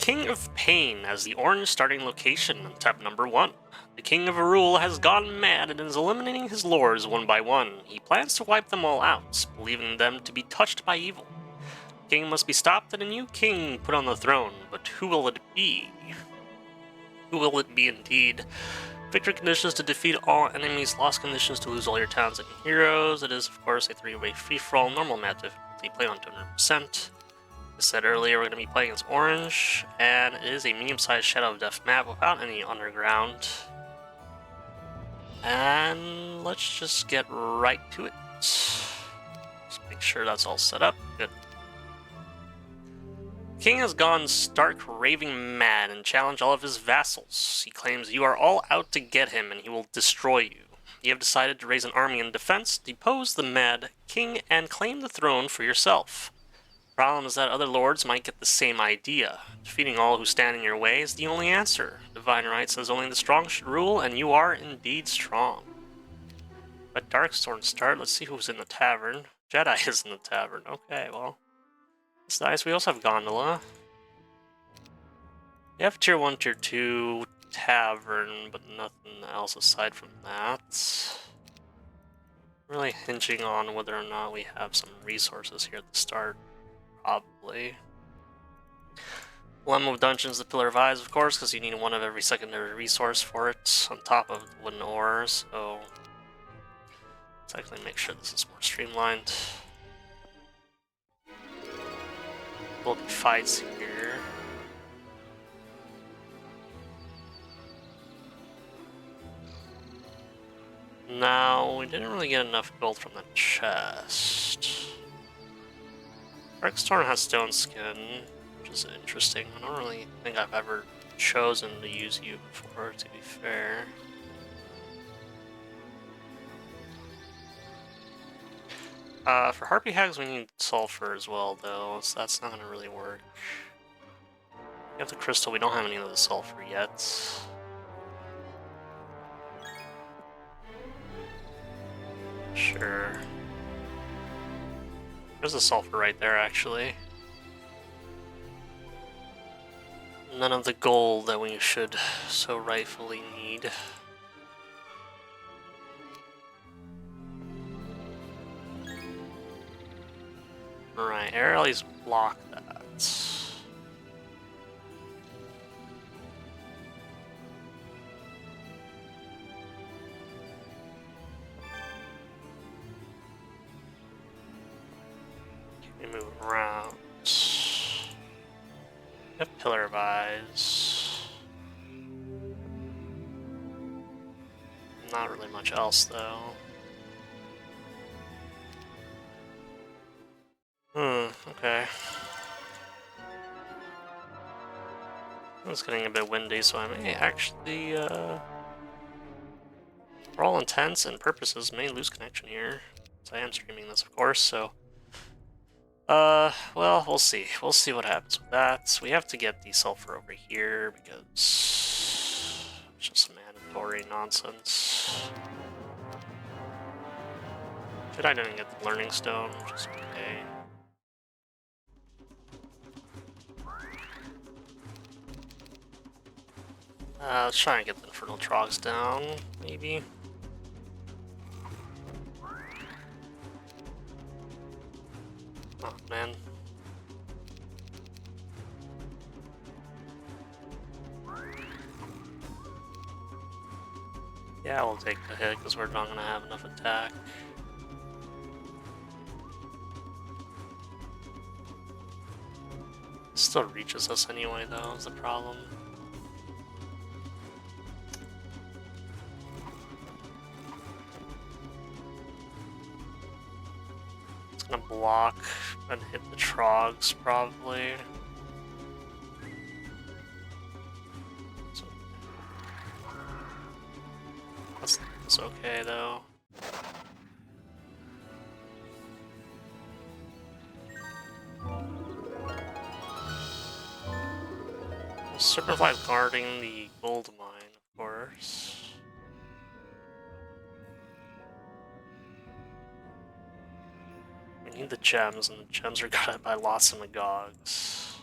King of Pain as the orange starting location on tab number 1. The King of Arul has gone mad and is eliminating his lords one by one. He plans to wipe them all out, believing them to be touched by evil. The king must be stopped and a new king put on the throne, but who will it be? Who will it be indeed? Victory conditions to defeat all enemies, loss conditions to lose all your towns and heroes. It is, of course, a 3-way free-for-all, normal map difficulty, play on 200%. I said earlier, we're going to be playing as Orange, and it is a medium-sized Shadow of Death map without any underground. And let's just get right to it. Just make sure that's all set up. Good. King has gone stark raving mad and challenged all of his vassals. He claims you are all out to get him and he will destroy you. You have decided to raise an army in defense, depose the mad king, and claim the throne for yourself. The problem is that other lords might get the same idea. Defeating all who stand in your way is the only answer. Divine right says only the strong should rule, and you are indeed strong. But Darkstorm start. Let's see who's in the tavern. Jedi is in the tavern. Okay, well, it's nice. We also have Gondola. We have tier 1, tier 2 tavern, but nothing else aside from that. Really hinging on whether or not we have some resources here at the start. Probably. Lemon of Dungeons, the Pillar of Eyes, of course, because you need one of every secondary resource for it, on top of the wooden ore, so let's actually make sure this is more streamlined. Will be fights here. Now, we didn't really get enough gold from the chest. Darkstorm has stone skin, which is interesting. I don't really think I've ever chosen to use you before, to be fair. For Harpy Hags we need sulfur as well, though, so that's not gonna really work. We have the crystal, we don't have any of the sulfur yet. Sure. There's the sulfur right there, actually. None of the gold that we should so rightfully need. Alright, Aerially's block that. Move around. We have Pillar of Eyes. Not really much else, though. Okay. It's getting a bit windy, so I may actually, for all intents and purposes, may lose connection here. So I am streaming this, of course, so... well, we'll see. We'll see what happens with that. We have to get the sulfur over here, because it's just mandatory nonsense. Good, I didn't get the learning stone, which is okay. Let's try and get the Infernal Trogs down, maybe. Oh, man. Yeah, we'll take the hit, because we're not going to have enough attack. It still reaches us anyway, though, is the problem. Gonna block and hit the Trogs, probably. So, that's okay, though. Serpentfly's guarding the gold mine, of course. We need the gems, and the gems are guarded by lots of Magogs.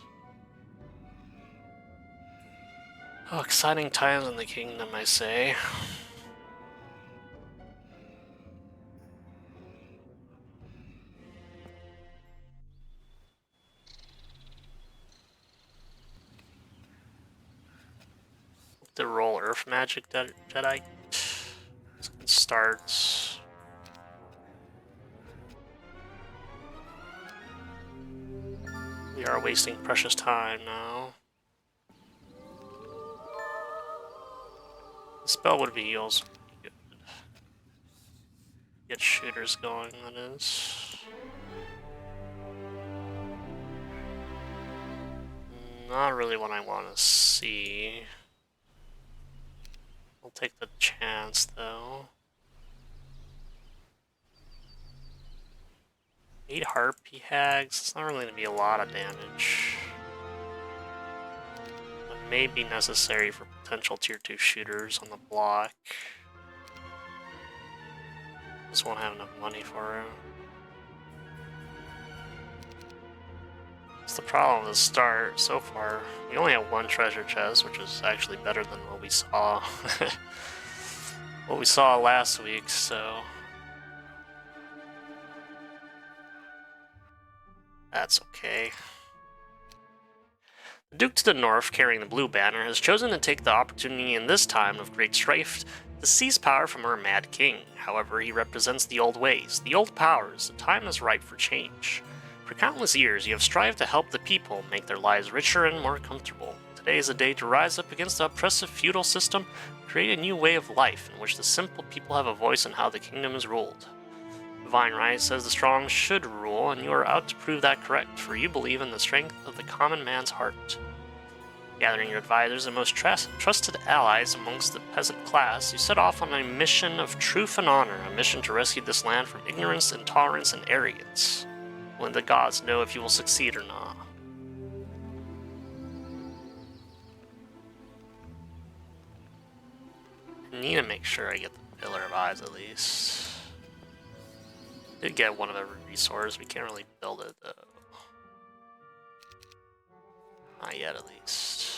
Oh, exciting times in the kingdom, I say. The roll Earth Magic Jedi starts. We are wasting precious time now. The spell would be also pretty good. Get shooters going, that is. Not really what I want to see. I'll take the chance, though. 8 Harpy Hags, it's not really going to be a lot of damage. But may be necessary for potential tier 2 shooters on the block. Just won't have enough money for it. That's the problem with the start so far. We only have 1 treasure chest, which is actually better than what we saw. What we saw last week, so that's okay. The Duke to the north, carrying the blue banner, has chosen to take the opportunity in this time of great strife to seize power from our mad king. However, he represents the old ways, the old powers. The time is ripe for change. For countless years, you have strived to help the people make their lives richer and more comfortable. Today is a day to rise up against the oppressive feudal system, create a new way of life in which the simple people have a voice in how the kingdom is ruled. Divine Right says the strong should rule, and you are out to prove that correct, for you believe in the strength of the common man's heart. Gathering your advisors and most trusted allies amongst the peasant class, you set off on a mission of truth and honor, a mission to rescue this land from ignorance, intolerance, and arrogance. Only the gods know if you will succeed or not. I need to make sure I get the Pillar of Eyes at least. Did get one of every resource. We can't really build it though. Not yet, at least.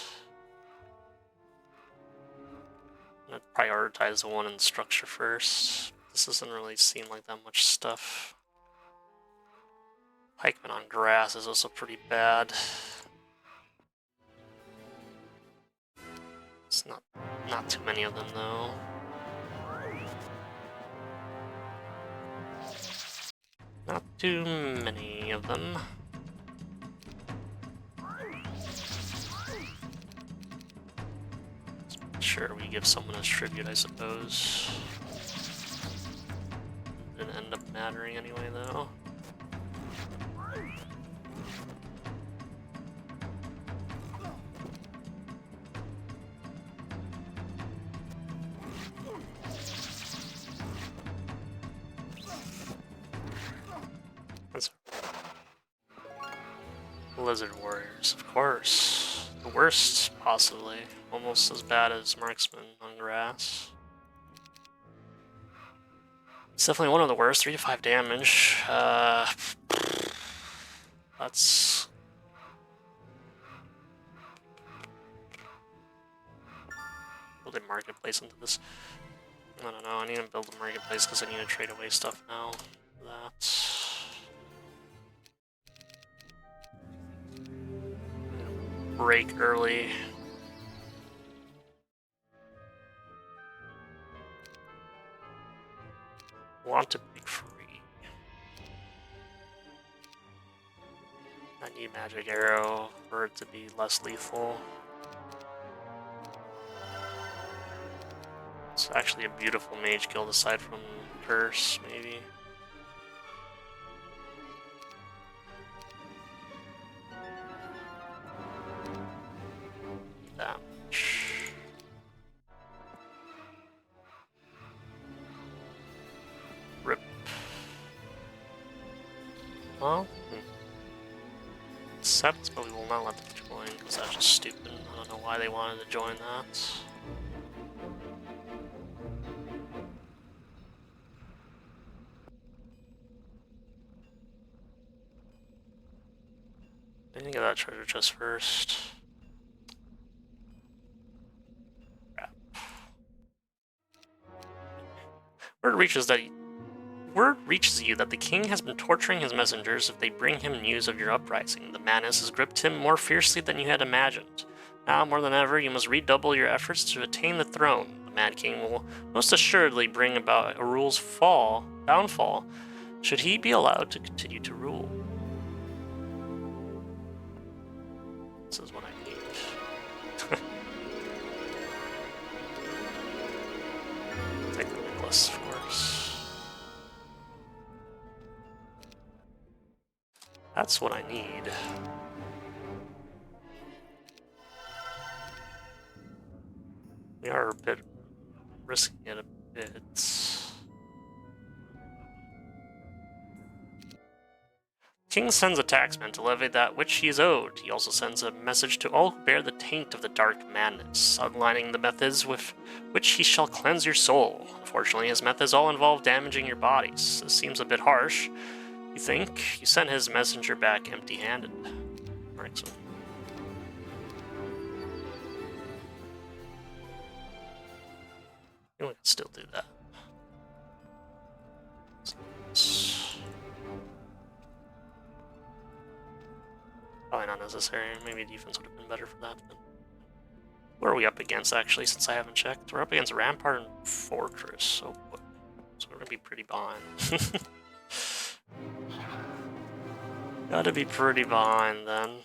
I'm gonna prioritize the one in the structure first. This doesn't really seem like that much stuff. Pikeman on grass is also pretty bad. It's not too many of them though. Not too many of them. Sure, we give someone as tribute, I suppose. Didn't end up mattering anyway, though. That's Lizard Warriors, of course. The worst, possibly. Almost as bad as Marksman on grass. It's definitely one of the worst, 3 to 5 damage. That's... build a marketplace into this. I don't know, I need to build a marketplace because I need to trade away stuff now. That's... break early. Want to break free. I need Magic Arrow for it to be less lethal. It's actually a beautiful mage guild aside from Curse, maybe. Damage. Rip. Well, accept, but we will not let them join because that's just stupid. I don't know why they wanted to join that. I need to get that treasure chest first. Word reaches you that the king has been torturing his messengers if they bring him news of your uprising. The madness has gripped him more fiercely than you had imagined. Now, more than ever, you must redouble your efforts to attain the throne. The Mad King will most assuredly bring about Arule's downfall, should he be allowed to continue to rule. This is what I need. Take the necklace, of course. That's what I need. We are a bit risking it a bit. King sends a taxman to levy that which he is owed. He also sends a message to all who bear the taint of the dark madness, outlining the methods with which he shall cleanse your soul. Unfortunately, his methods all involve damaging your bodies. This seems a bit harsh. You think? You sent his messenger back empty-handed. Excellent. We can still do that. Probably not necessary. Maybe defense would have been better for that. But what are we up against, actually, since I haven't checked? We're up against Rampart and Fortress, so we're going to be pretty behind. Gotta be pretty behind, then.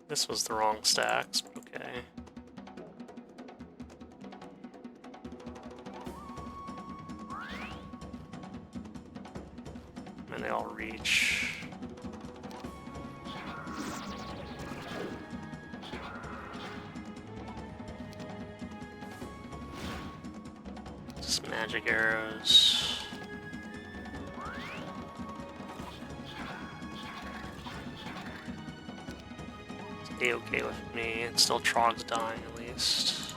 This was the wrong stacks, but okay. And they all reach. Just magic arrows. It's okay with me. It's still Trog's dying, at least.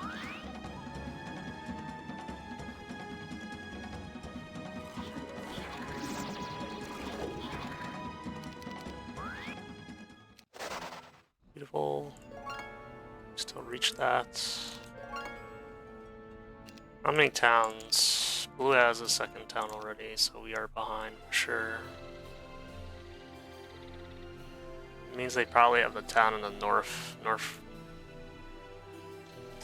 Beautiful. Still reach that. How many towns? Blue has a second town already, so we are behind for sure. It means they probably have the town in the north.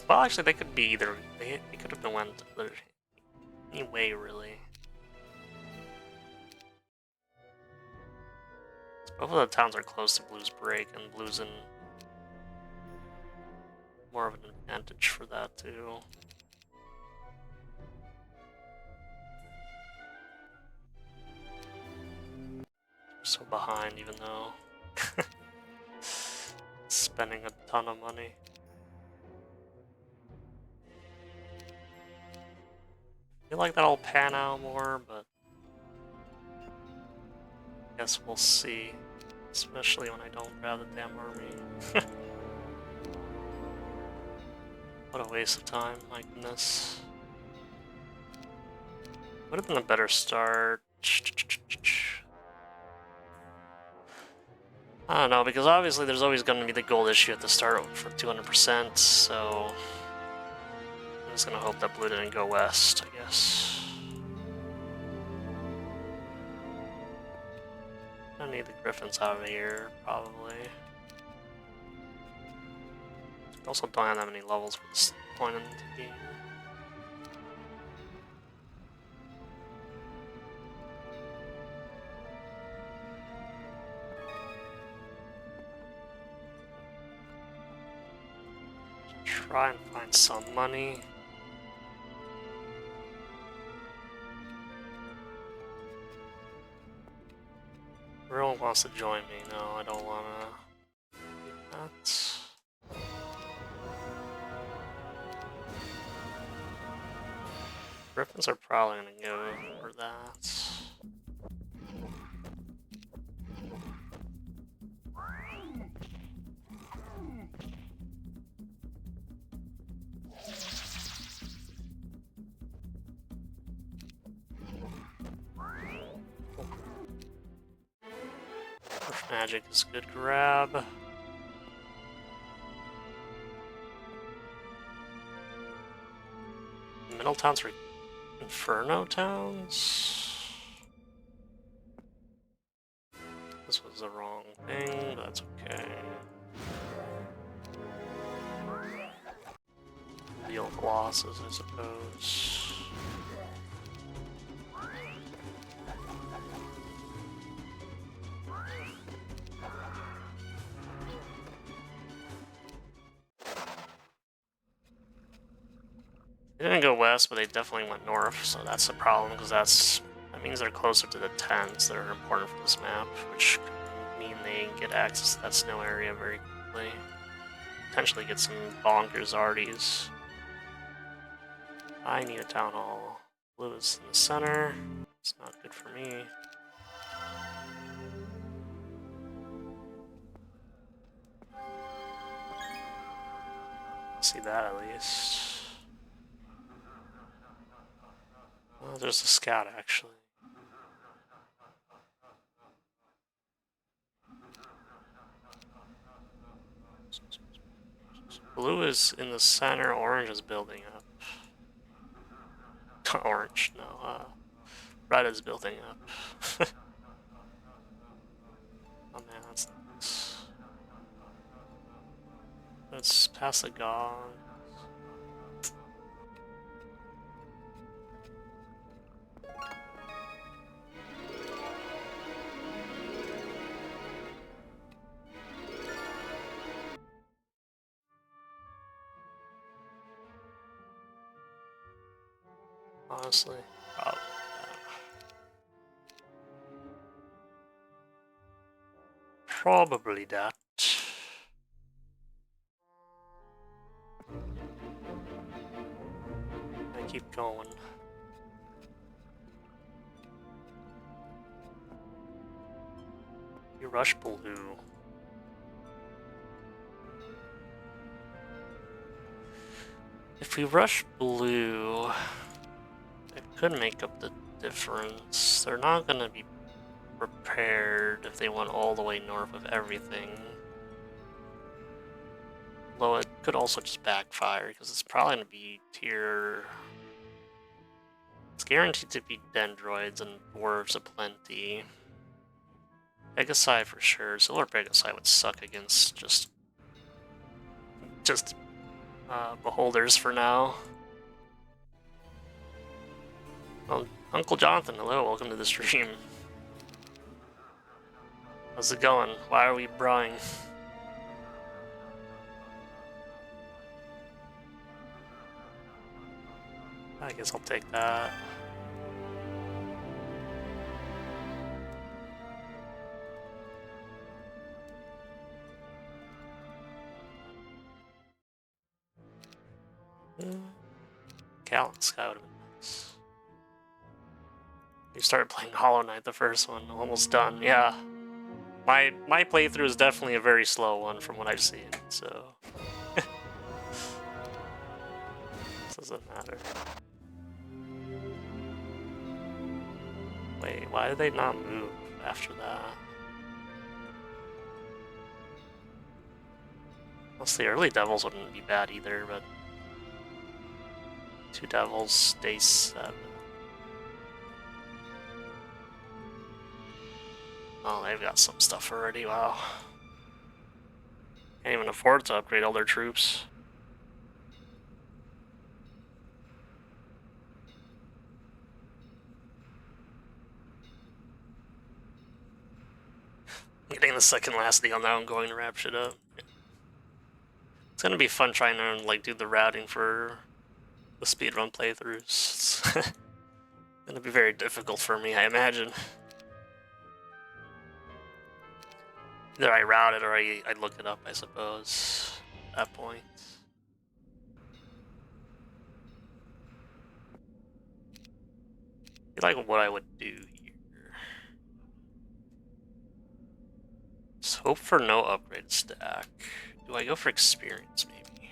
Well, actually, they could be either. They could have been went any way, really. Both of the towns are close to Blue's break, and Blue's in more of an advantage for that, too. We're so behind, even though spending a ton of money. I feel like that'll pan out more, but I guess we'll see. Especially when I don't grab the damn army. What a waste of time, my goodness. Would have been a better start. I don't know, because obviously there's always going to be the gold issue at the start for 200%, so I'm just going to hope that Blue didn't go west, I guess. I need the Griffins out of here, probably. Also don't have that many levels for this point in the game. Try and find some money. Everyone wants to join me. No, I don't want to do that. Griffins are probably going to go for that. Magic is a good grab. Middletown's Inferno towns? This was the wrong thing, but that's okay. Deal Colossus, I suppose. They didn't go west, but they definitely went north, so that's a problem, because that means they're closer to the tents that are important for this map, which could mean they get access to that snow area very quickly. Potentially get some bonkers arties. I need a town hall. Blue is in the center. It's not good for me. See that at least. Well, there's a scout actually. Blue is in the center, orange is building up. Orange, no, red is building up. Oh man, that's nice. Let's pass the gong. Honestly, probably. Probably that. I keep going. You rush blue. If we rush blue, it could make up the difference. They're not gonna be prepared if they went all the way north with everything. Though it could also just backfire, because it's probably gonna be tier... It's guaranteed to be Dendroids and Dwarves aplenty. Pegasi for sure. Silver Pegasi would suck against just Beholders for now. Oh, Uncle Jonathan, hello, welcome to the stream. How's it going? Why are we brawling? I guess I'll take that. Cal Sky would have been nice. You started playing Hollow Knight, the first one, almost done. Yeah, my playthrough is definitely a very slow one from what I've seen. So doesn't matter. Wait, why did they not move after that? Unless the early Devils wouldn't be bad either, but 2 Devils, day 7. Oh, they've got some stuff already, wow. Can't even afford to upgrade all their troops. Getting the second last deal now, I'm going to wrap shit up. It's gonna be fun trying to like do the routing for the speedrun playthroughs. It's gonna be very difficult for me, I imagine. Either I route it or I look it up, I suppose, at that point. I like what I would do here. Just hope for no upgrade stack. Do I go for experience, maybe?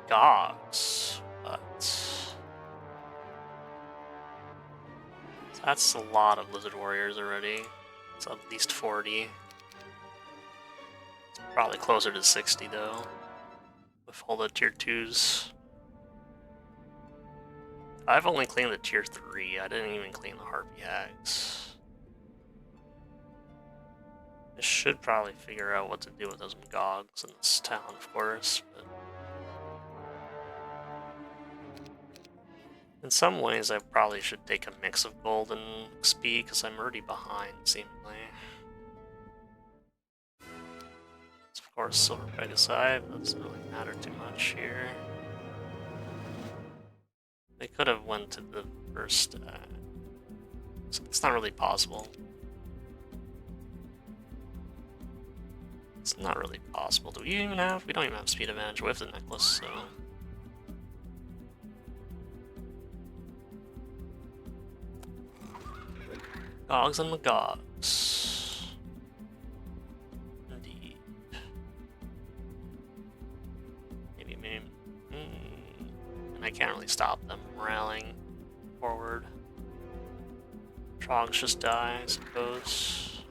Gogs, but that's a lot of Lizard Warriors already. It's at least 40. Probably closer to 60 though, with all the tier 2s. I've only cleaned the tier 3, I didn't even clean the Harpy Hags. I should probably figure out what to do with those Magogs in this town, of course, but... In some ways, I probably should take a mix of gold and XP, because I'm already behind, seemingly. Of course, silver peg aside, that doesn't really matter too much here. They could have went to the first... it's not really possible. It's not really possible. Do we even have... We don't even have speed advantage with the necklace, so... Gogs and Magogs. Indeed. Maybe. And I can't really stop them from rallying forward. Trogs just die, I suppose.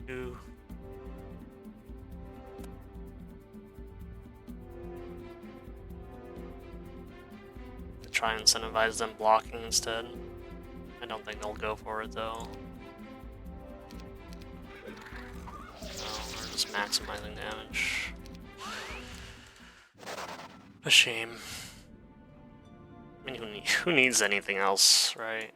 Ooh. Try and incentivize them blocking instead. I don't think they'll go for it though. No, they're just maximizing damage. A shame. I mean, who needs anything else, right?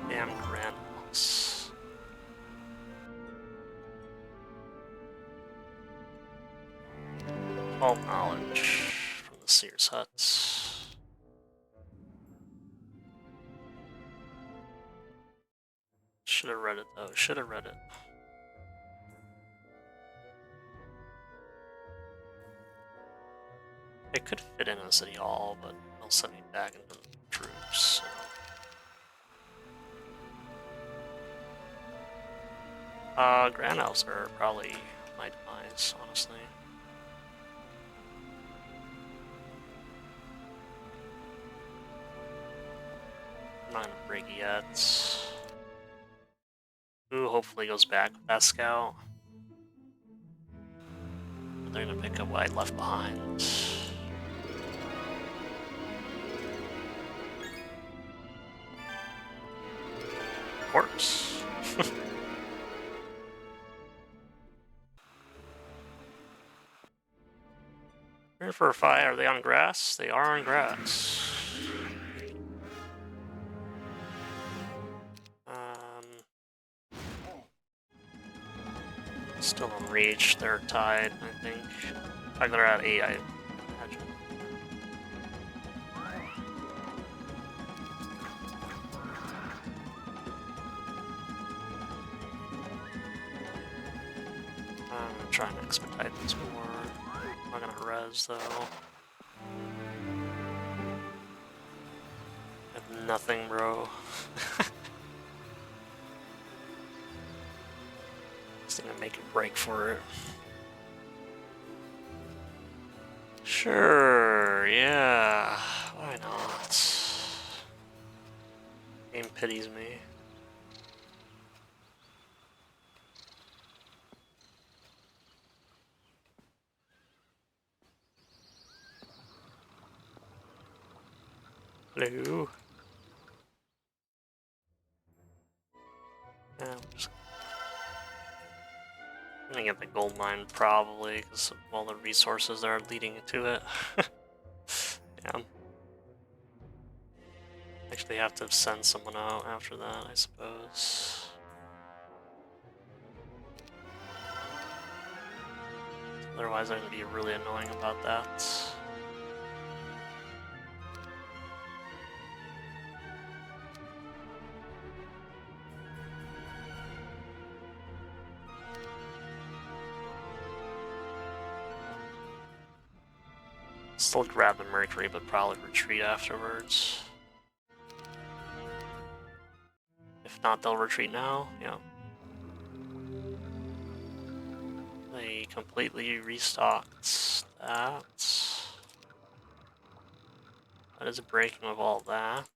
Damn granules. All knowledge from the Seers huts. Should have read it though, should have read it. They could fit in a city hall, but they'll send me back into the troops, so. Grand Elves are probably my demise, honestly. I'm not gonna break it yet. Ooh, hopefully goes back with that scout. They're gonna pick up what I left behind. Corpse. Here for a fight. Are they on grass? They are on grass. Still on reach. They're tied, I think. In fact, they're at 8, I imagine. I'm gonna try and expedite this more. I'm not gonna res though. I have nothing, bro. Just gonna make a break for it. Sure, yeah. Why not? Game pities me. Hello. Yeah, I'm just gonna get the gold mine probably because of all the resources that are leading to it. Yeah. Actually have to send someone out after that, I suppose. Otherwise I'm gonna be really annoying about that. Still grab the Mercury, but probably retreat afterwards. not, they'll retreat now. Yeah. They completely restocked that. That is a breaking of all that.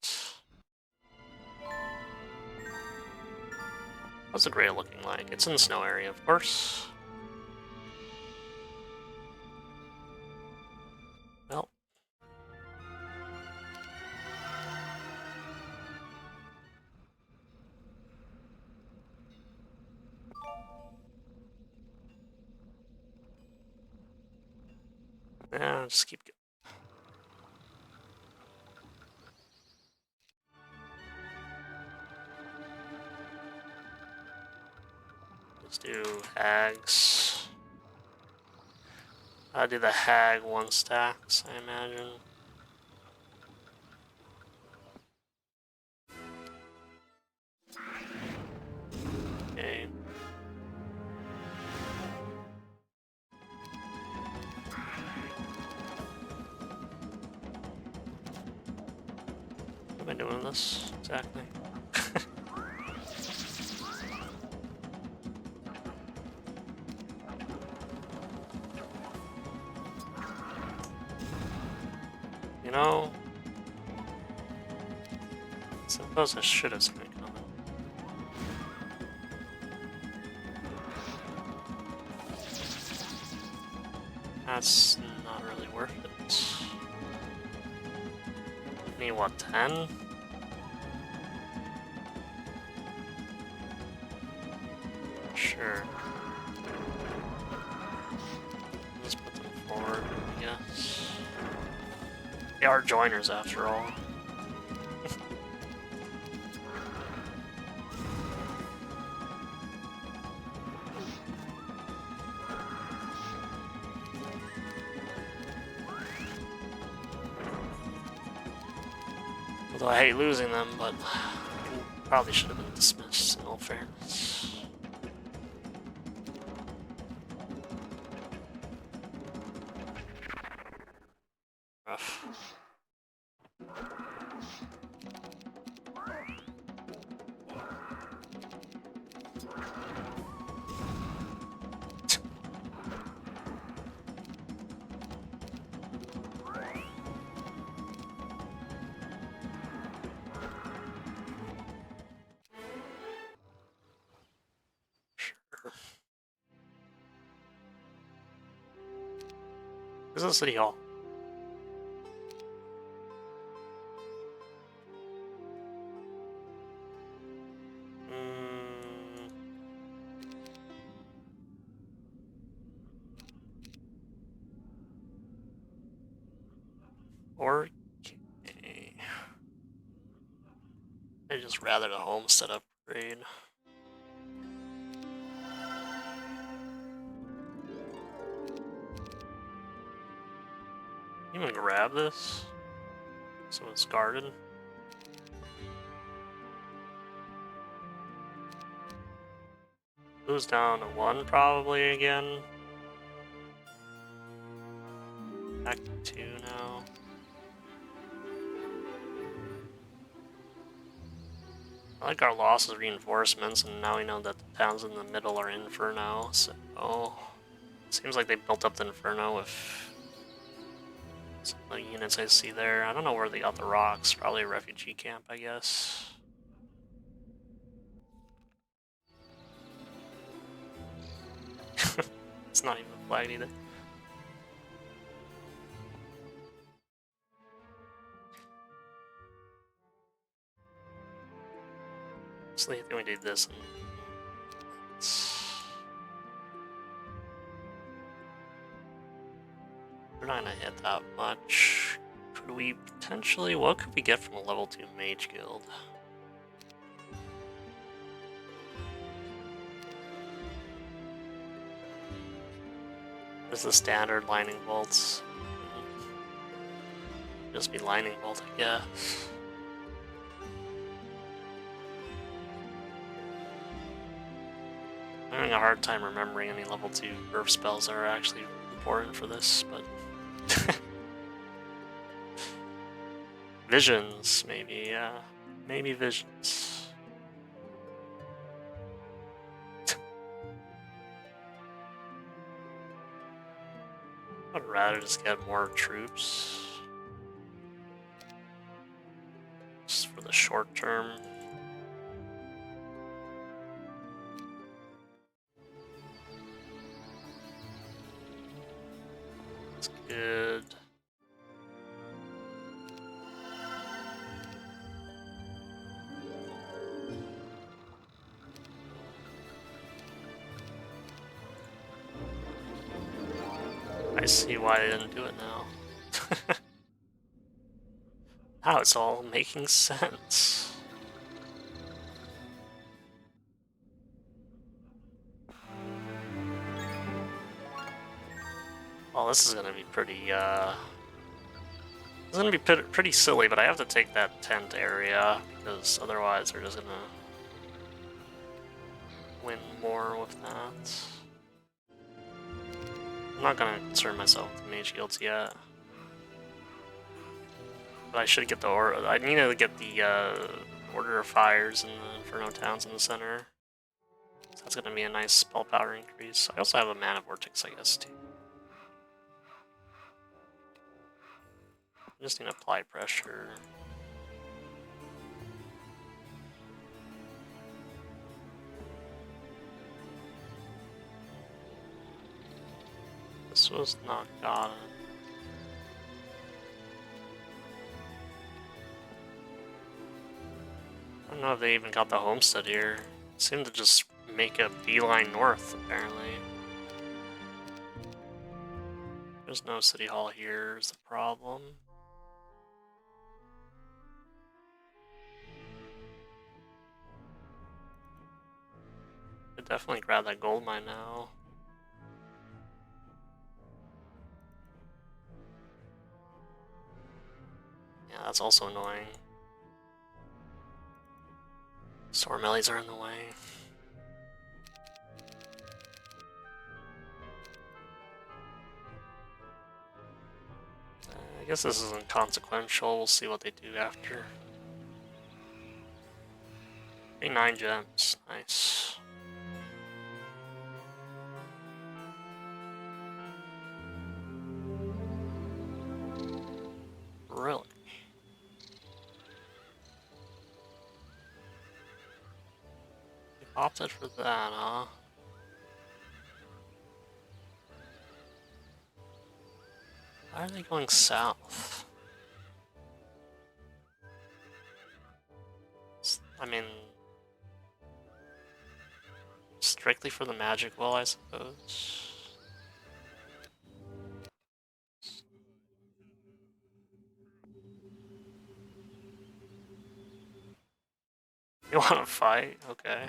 What's the gray looking like? It's in the snow area, of course. Well. Yeah, just keep going. Let's do hags. I'll do the hag 1 stacks, I imagine. Okay. What am I doing this exactly? You know, I suppose I should have seen it coming. That's not really worth it. Need what, 10? Sure. Let's put them forward, I guess. They are joiners after all. Although I hate losing them, but probably should have been dismissed in all fairness. Rough. This is City Hall. Okay. I'd just rather the homestead upgrade. You gonna grab this? So it's guarded? Goes down to 1 probably again. Back to 2 now. I like our loss of reinforcements, and now we know that the towns in the middle are Inferno, so... Seems like they built up the Inferno with some of the units I see there. I don't know where they got the rocks. Probably a refugee camp, I guess. It's not even flagged either. So I think we did this. We're not gonna hit that much. Could we potentially... What could we get from a level 2 mage guild? There's the standard lightning bolts. Just be lightning bolt, I guess. I'm having a hard time remembering any level 2 earth spells that are actually important for this, but... Visions, maybe, yeah. Maybe visions. I'd rather just get more troops. Just for the short term. That's good. I see why they didn't do it now. Now it's all making sense. Well, this is gonna be pretty, it's gonna be pretty silly, but I have to take that tent area, because otherwise they're just gonna win more with that. I'm not gonna concern myself with mage guilds yet. But I should get the I need to get the Order of Fires and the Inferno Towns in the center. So that's gonna be a nice spell power increase. I also have a Mana Vortex, I guess, too. I just need to apply pressure. This was not gotten. I don't know if they even got the homestead here. Seemed to just make a beeline north, apparently. There's no city hall here, is the problem. Could definitely grab that gold mine now. Yeah, that's also annoying. Storm Ellies are in the way. I guess this isn't consequential. We'll see what they do after. Hey, 9 gems. Nice. Really? They opted for that, huh? Why are they going south? I mean, strictly for the magic well, I suppose. You want to fight? Okay.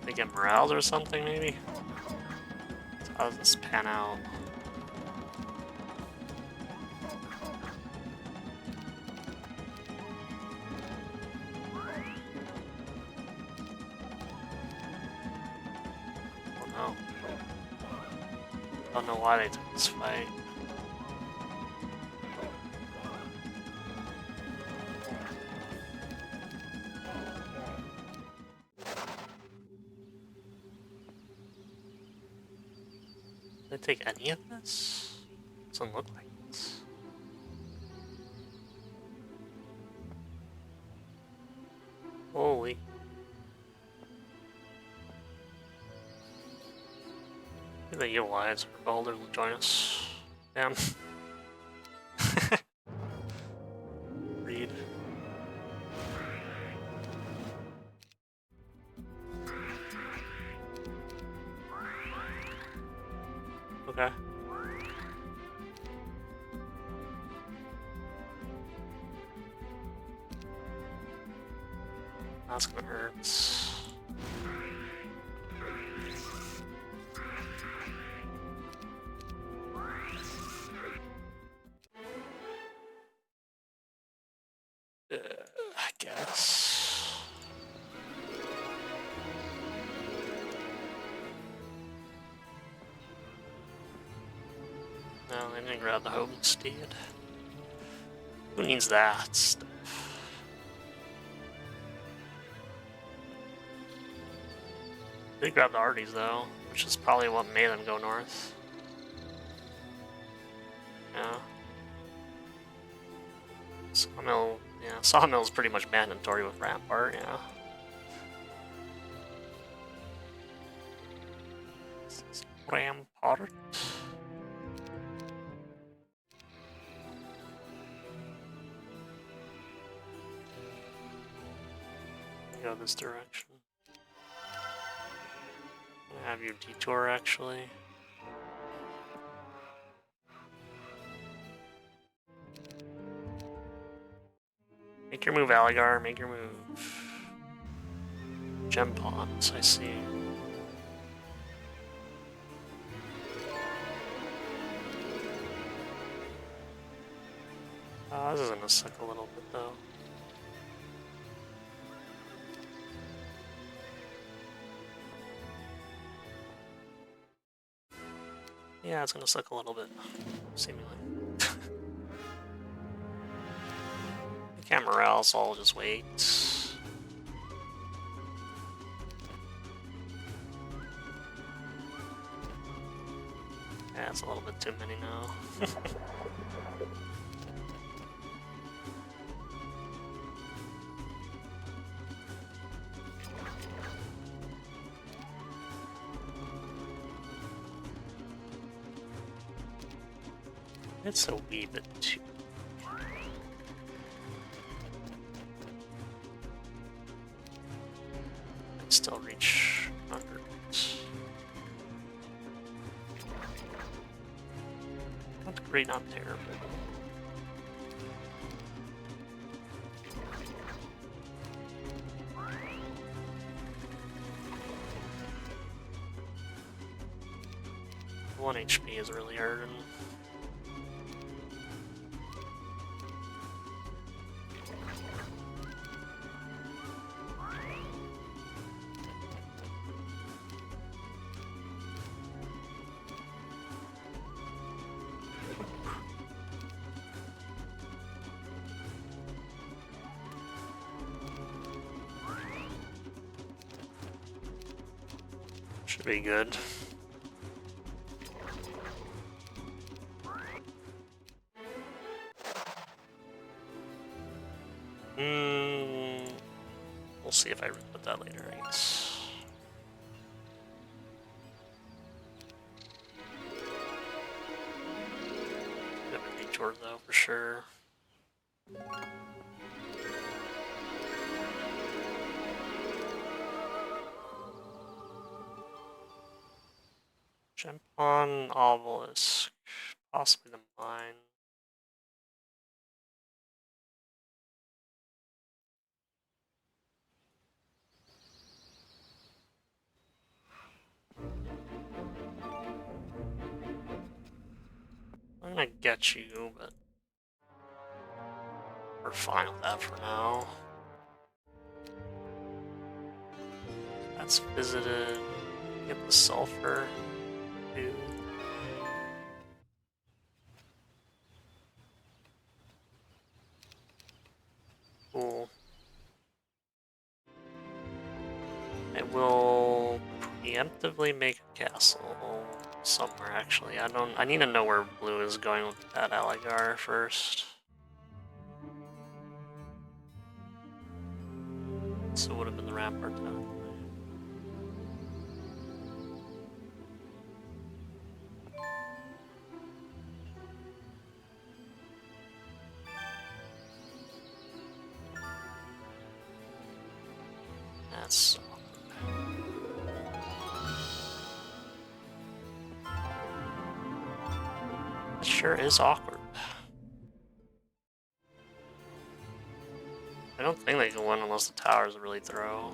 They get morales or something, maybe? So how does this pan out? Oh no. Don't know why they took this fight. Did they take any of this? Doesn't look like this. Holy. The Elias or Balder will join us. Damn. Read. Okay. That's gonna hurt. I guess. No, I didn't grab the homestead. Who needs that stuff? Did grab the Arties though, which is probably what made them go north. Yeah. Sawmill, yeah, Sawmill's pretty much mandatory with Rampart, yeah. Rampart. Go this direction. Have your detour actually. Make your move, Alligar. Make your move. Gem pawns, I see. This is gonna suck a little bit though. Yeah, it's gonna suck a little bit, seemingly. I can't morale, so I'll just wait. Yeah, it's a little bit too many now. It's a wee bit too. I still reach 100. Not great, not terrible. One HP is really hurting. Should be good. We'll see if I put that later, I guess. Bit of a detour though, for sure. Jump on Obelisk, possibly the mine. I'm gonna get you, but we're fine with that for now. That's visited. Get the sulfur. Dude. Cool. I will preemptively make a castle somewhere, actually. I need to know where blue is going with that Alligar first. So it would have been the Rampart town. That's That sure is awkward. I don't think they can win unless the towers really throw.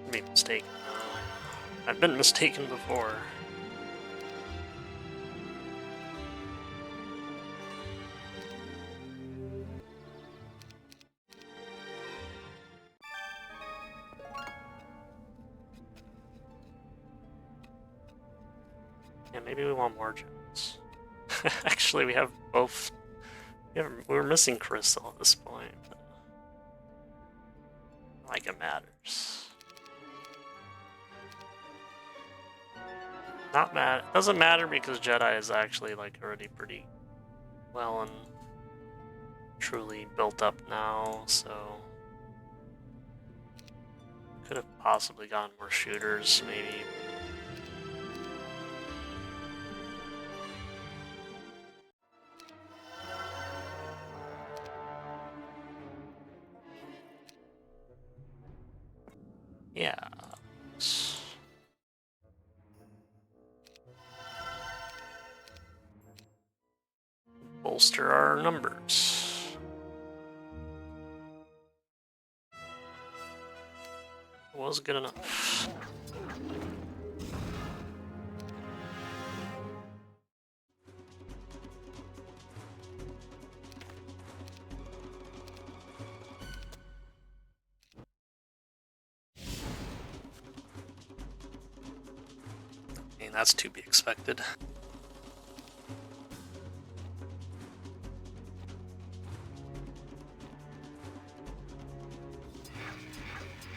I'd be mistaken. I've been mistaken before. Yeah, maybe we want more gems. Actually, we have both We're missing Crystal at this point. But like it matters. Not mad. It doesn't matter because Jedi is actually like already pretty well and truly built up now, so could have possibly gotten more shooters, maybe. Yeah. Bolster our numbers. It was good enough. I mean, that's to be expected.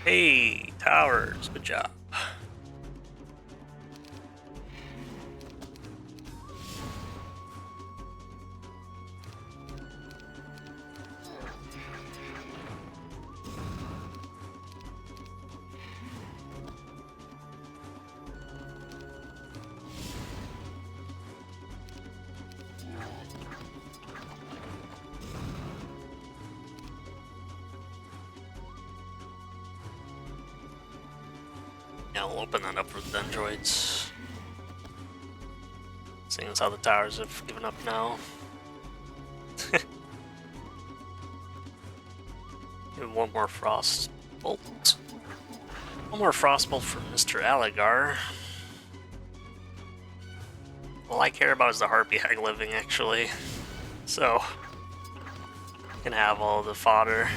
Hey, towers, good job. Yeah, we'll open that up for the Dendroids. Seeing as how the towers have given up now. Give one more frost bolt. One more frost bolt for Mr. Alligar. All I care about is the Harpy Hag living, actually. So, I can have all the fodder.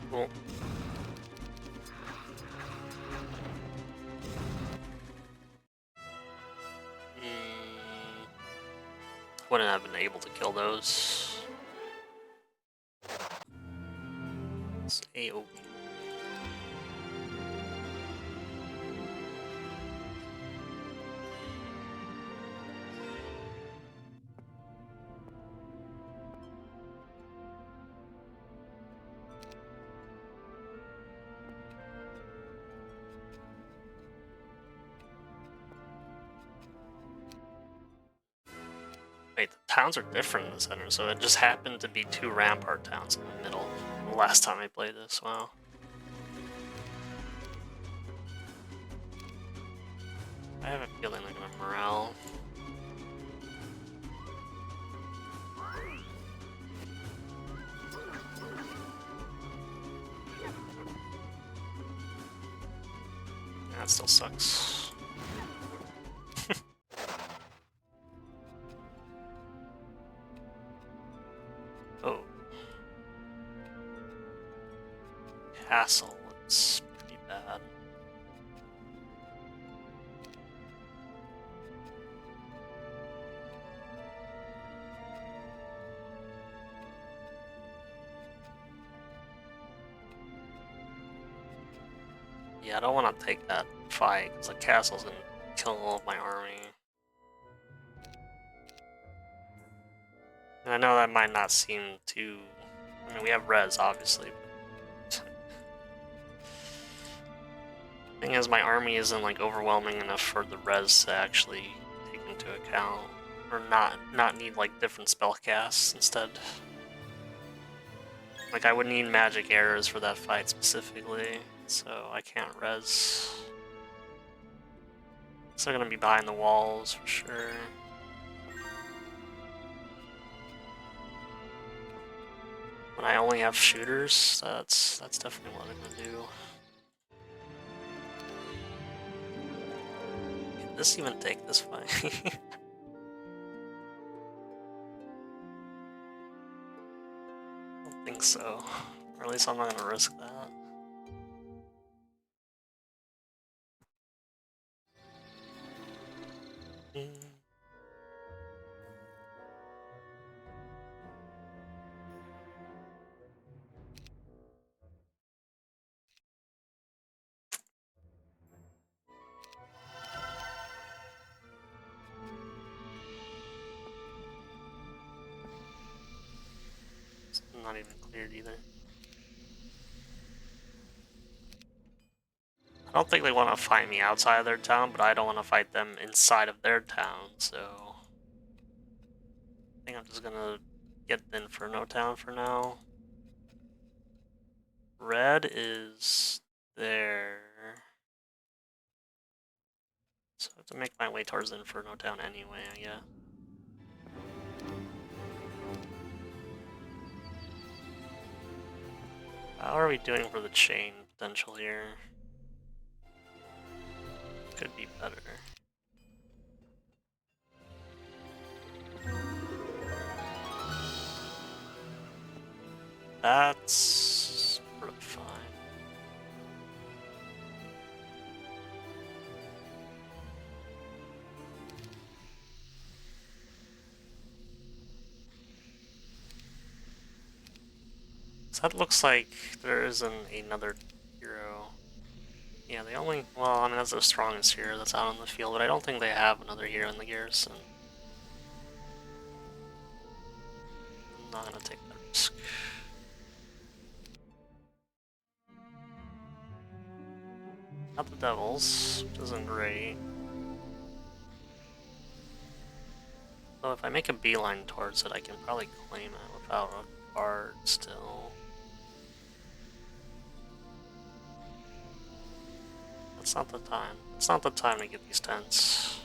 Cool. Wouldn't have been able to kill those. It's AoE. Wait, the towns are different in the center, so it just happened to be 2 Rampart towns in the middle the last time I played this. Wow. I have a feeling they're gonna morale. That still sucks. Oh. Castle, it's pretty bad. Yeah, I don't want to take that fight, because the castle's gonna kill all of my army. And I know that might not seem too... I mean, we have res, obviously. Thing is, my army isn't like overwhelming enough for the res to actually take into account, or not need like different spell casts instead. Like I would need magic arrows for that fight specifically, so I can't res. Still gonna be behind the walls for sure. When I only have shooters, that's definitely what I'm gonna do. Can this even take this fight? I don't think so. Or at least I'm not gonna risk that. It's not even cleared either. I don't think they want to fight me outside of their town, but I don't want to fight them inside of their town, so I think I'm just gonna get the Inferno town for now. Red is there. So I have to make my way towards the Inferno town anyway, I guess. How are we doing for the chain potential here? Could be better. That's sort of fine. So that looks like there isn't another hero. Yeah, they only... Well, I mean, that's the strongest hero that's out on the field, but I don't think they have another hero in the garrison. I'm not gonna take that risk. Not the Devils, which isn't great. So if I make a beeline towards it, I can probably claim it without a card still. That's not the time. It's not the time to get these tents.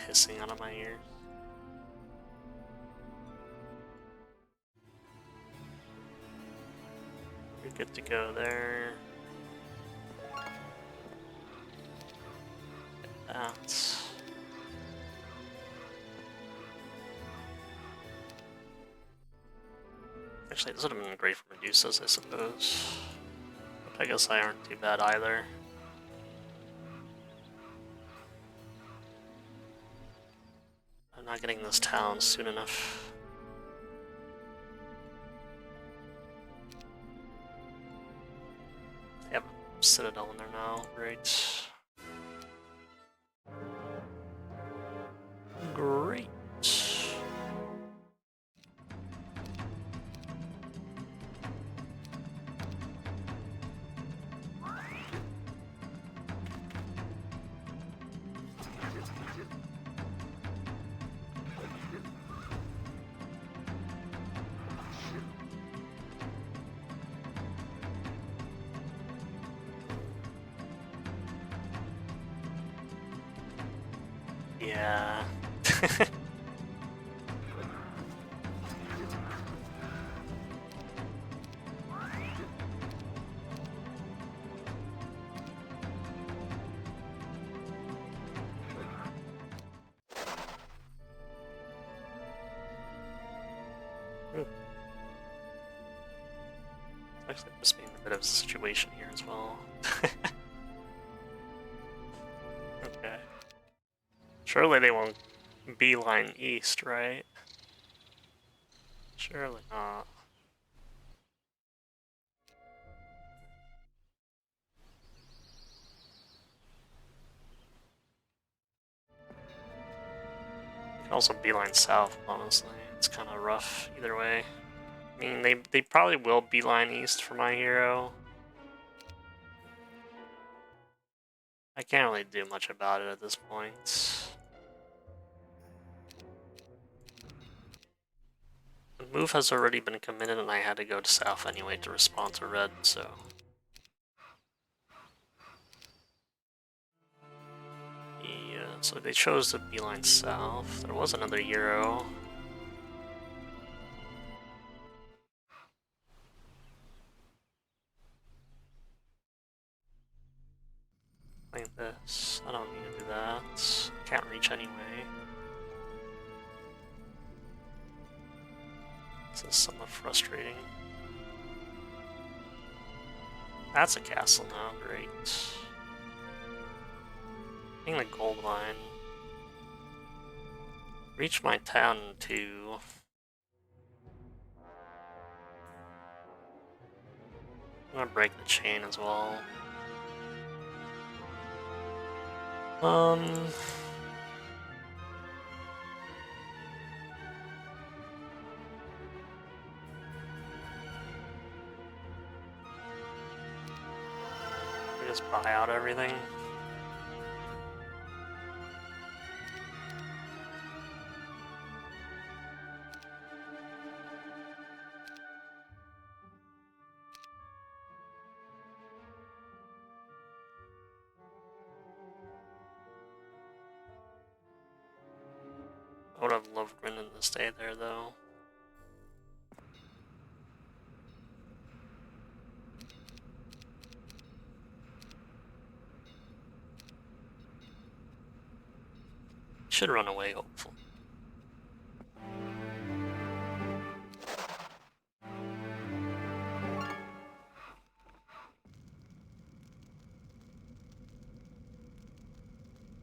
Hissing out of my ears. You're good to go there. That. Actually, this would have been great for Medusas, I suppose. But I guess I aren't too bad either. I'm not getting this town soon enough. They have a citadel in there now. Great. Great. Yeah. Actually, puts me in a bit of a situation here as well. Okay. Surely they won't beeline east, right? Surely not. You can also beeline south, honestly. It's kind of rough either way. I mean, they probably will beeline east for my hero. I can't really do much about it at this point. move has already been committed and I had to go to south anyway to respond to red, so... Yeah, so they chose the beeline south. There was another Euro. Like this. I don't need to do that. Can't reach anyway. This is somewhat frustrating. That's a castle now, great. Getting the gold mine. Reach my town too. I'm gonna break the chain as well. We just buy out everything. I would have loved Gryndon to stay there, though. Should run away, hopefully.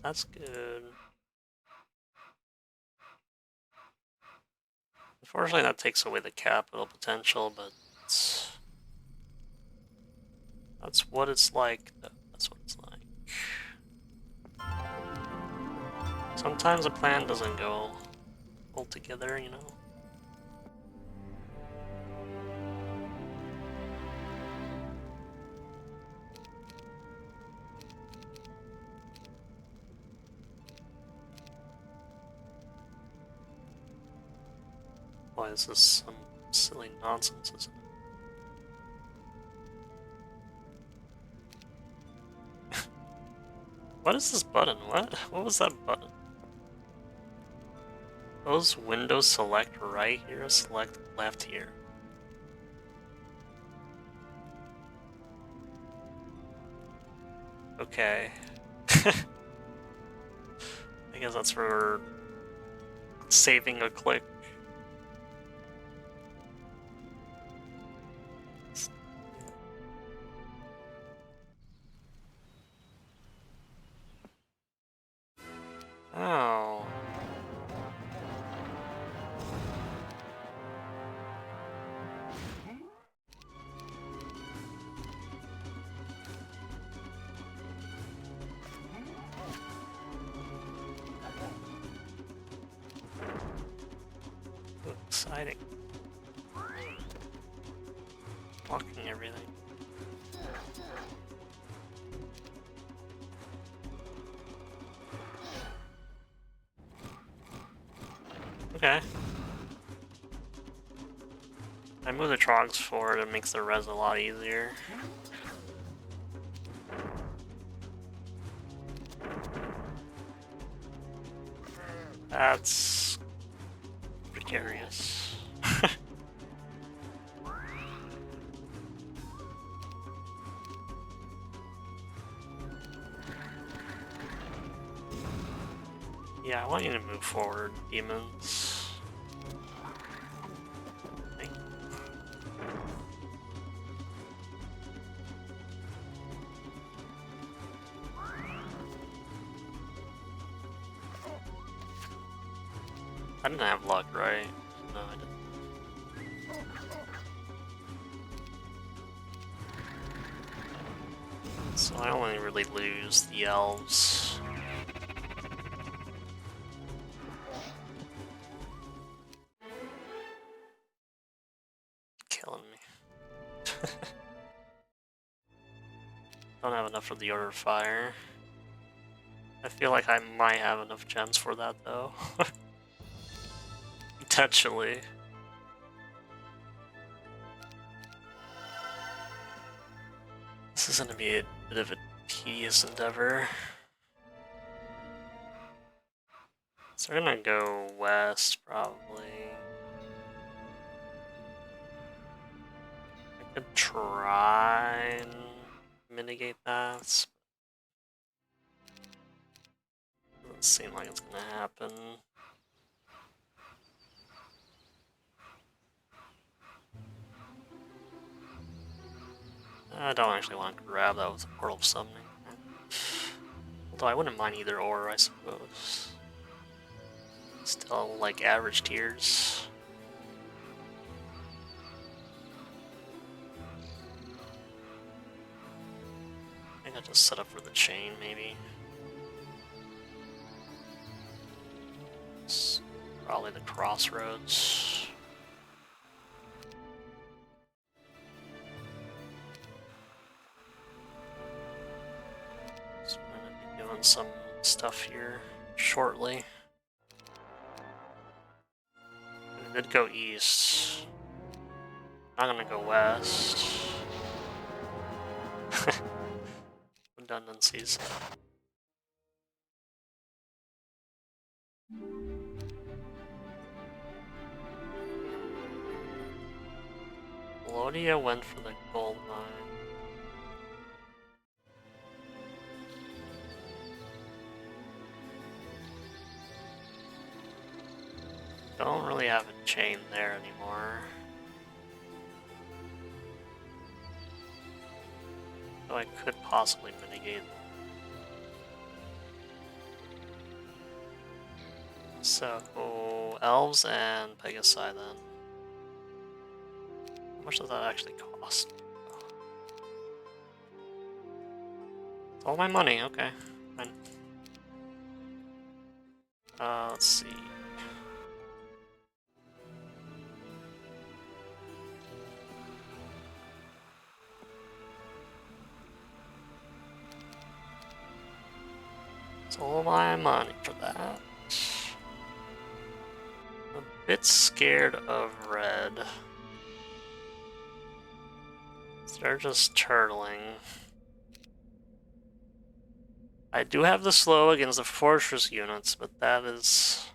That's good. Unfortunately, that takes away the capital potential, but that's what it's like. That's what it's like. Sometimes a plan doesn't go all together, you know? Why is this some silly nonsense, isn't it? What is this button? What was that button? Those windows select right here, select left here. Okay. I guess that's for saving a click. Oh. Ooh, exciting. Blocking everything. Okay. I move the trogs forward, it makes the res a lot easier. That's precarious. Yeah, I want you to move forward, demons. I didn't have luck, right? No, I didn't. So I only really lose the elves. Killing me. Don't have enough for the Order of Fire. I feel like I might have enough gems for that, though. Potentially. This is gonna be a bit of a tedious endeavor. So we're gonna go west, probably. I could try and mitigate that. Doesn't seem like it's gonna happen. I don't actually want to grab that with a portal of summoning. Although I wouldn't mind either or, I suppose. Still like average tiers. I think I'll just set up for the chain, maybe. It's probably the crossroads. So I'm gonna be doing some stuff here shortly. I did go east. I'm not gonna go west. Redundancies. Melodia went for the gold mine. Don't really have a chain there anymore. So I could possibly mitigate. So, elves and Pegasi then. How much does that actually cost? It's all my money, okay. Fine. Let's see. It's all my money for that. A bit scared of red. They're just turtling. I do have the slow against the fortress units, but that is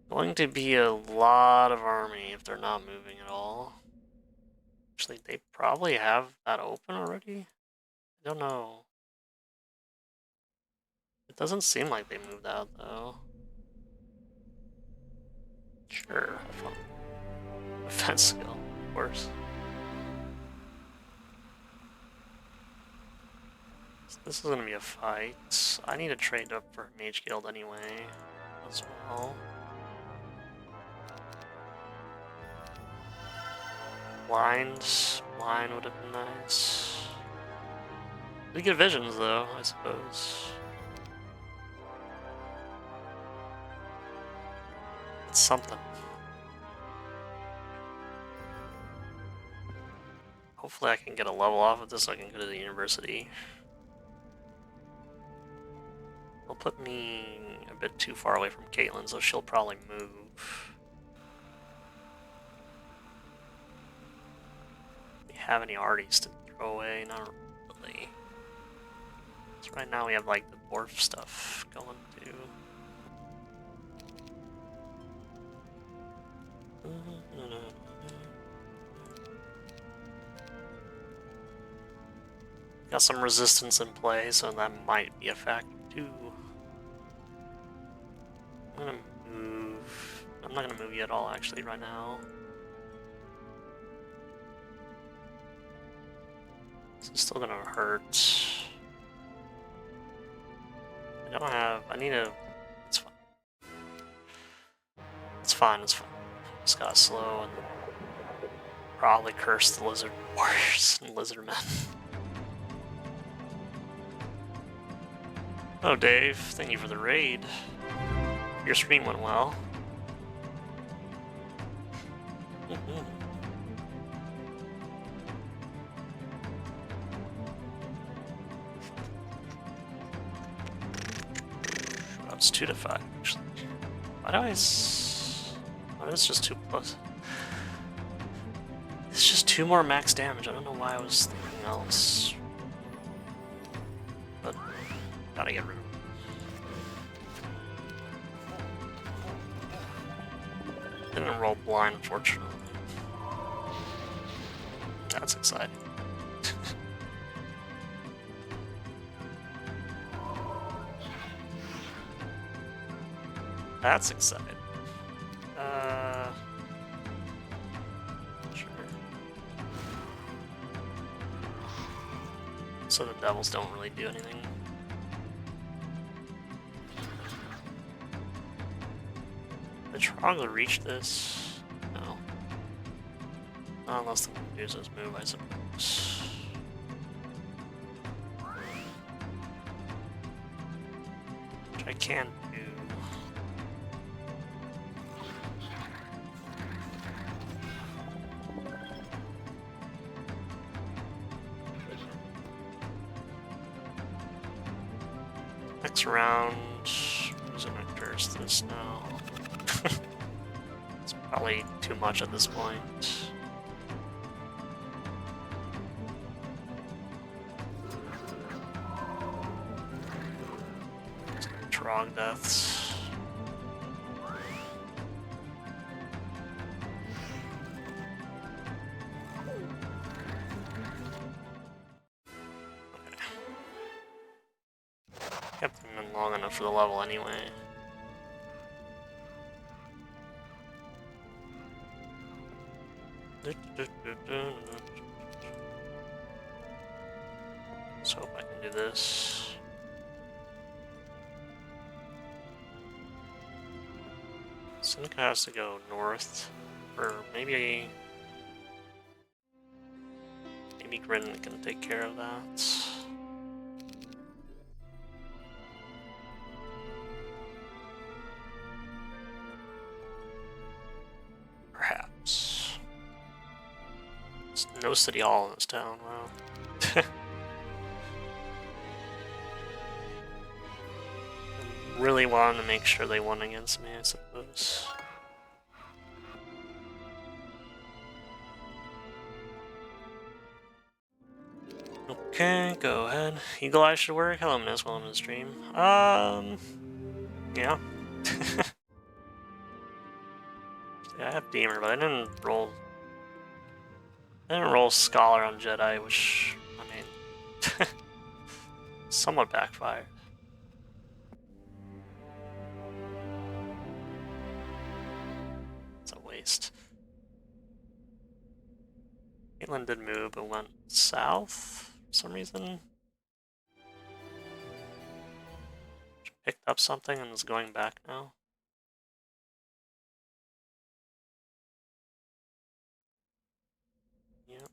going to be a lot of army if they're not moving at all. Actually, they probably have that open already? I don't know. It doesn't seem like they moved out, though. Sure, have fun. Defense skill, of course. This is gonna be a fight. I need to trade up for Mage Guild anyway, as well. Blind would have been nice. We get visions though, I suppose. It's something. Hopefully I can get a level off of this so I can go to the university. It'll put me a bit too far away from Caitlyn, so she'll probably move. Do we have any arties to throw away? Not really. So right now we have like the dwarf stuff going too. Got some resistance in play, so that might be a factor too. I'm gonna move. I'm not gonna move you at all, actually, right now. This is still gonna hurt. I don't have. I need a. It's fine. It's fine. It's fine. Just got slow and probably curse the lizard warriors and lizard men. Oh, Dave, thank you for the raid. Your stream went well. Oh, it's 2 to 5, actually. Why do I... Oh, it's just too close. It's just 2 more max damage. I don't know why I was thinking else. But gotta get rid of it. Didn't roll blind, unfortunately. That's exciting. That's exciting. Sure. So the devils don't really do anything. Did Troggle reach this? No. Not unless the use his move, I suppose. Which I can do. Next round, who's gonna curse this now? It's probably too much at this point. Trog deaths. Kept them in long enough for the level anyway. So if I can do this. Seneca has to go north, or maybe Grin can take care of that. Perhaps. There's no city hall in this town, wow. Really wanted to make sure they won against me, I suppose. Okay, go ahead. Eagle Eye should work. Hello, Miss. Welcome to the stream. Yeah. Yeah, I have Deemer, but I didn't roll. Scholar on Jedi, which I mean, somewhat backfired. It's a waste. Caitlyn did move, but went south for some reason. She picked up something and is going back now. Yeah.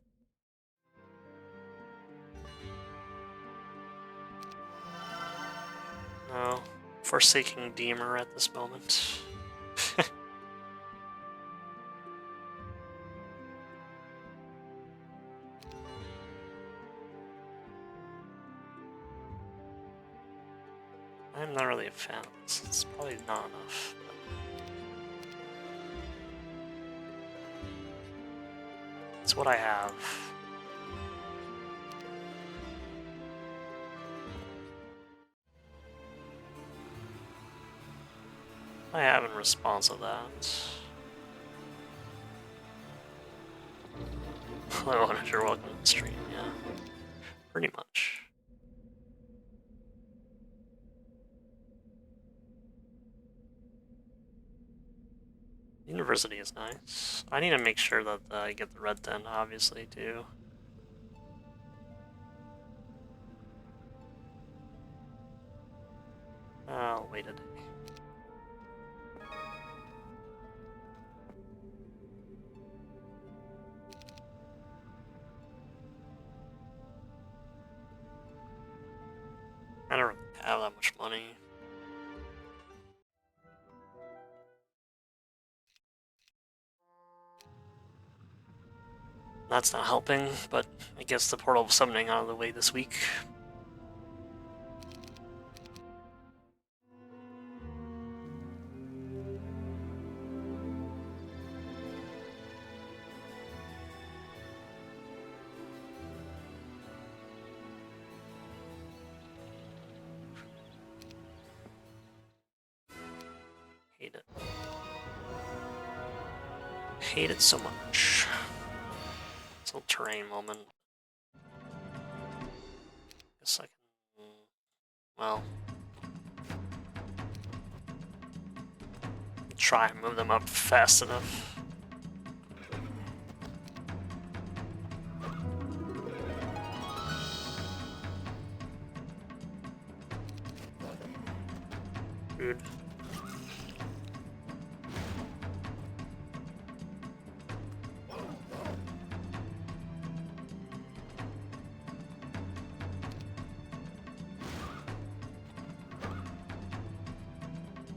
No. Forsaking Deemer at this moment. I'm not really a fan of this. It's probably not enough. It's what I have. I have in response to that. Hello, if you're welcome to the stream, yeah. Pretty much. University is nice. I need to make sure that I get the red tent, obviously, too. I'll wait a day. I don't really have that much money. That's not helping, but I guess the portal summoning out of the way this week. hate it so much. It's a little terrain moment. Guess I can... well... try and move them up fast enough. Dude.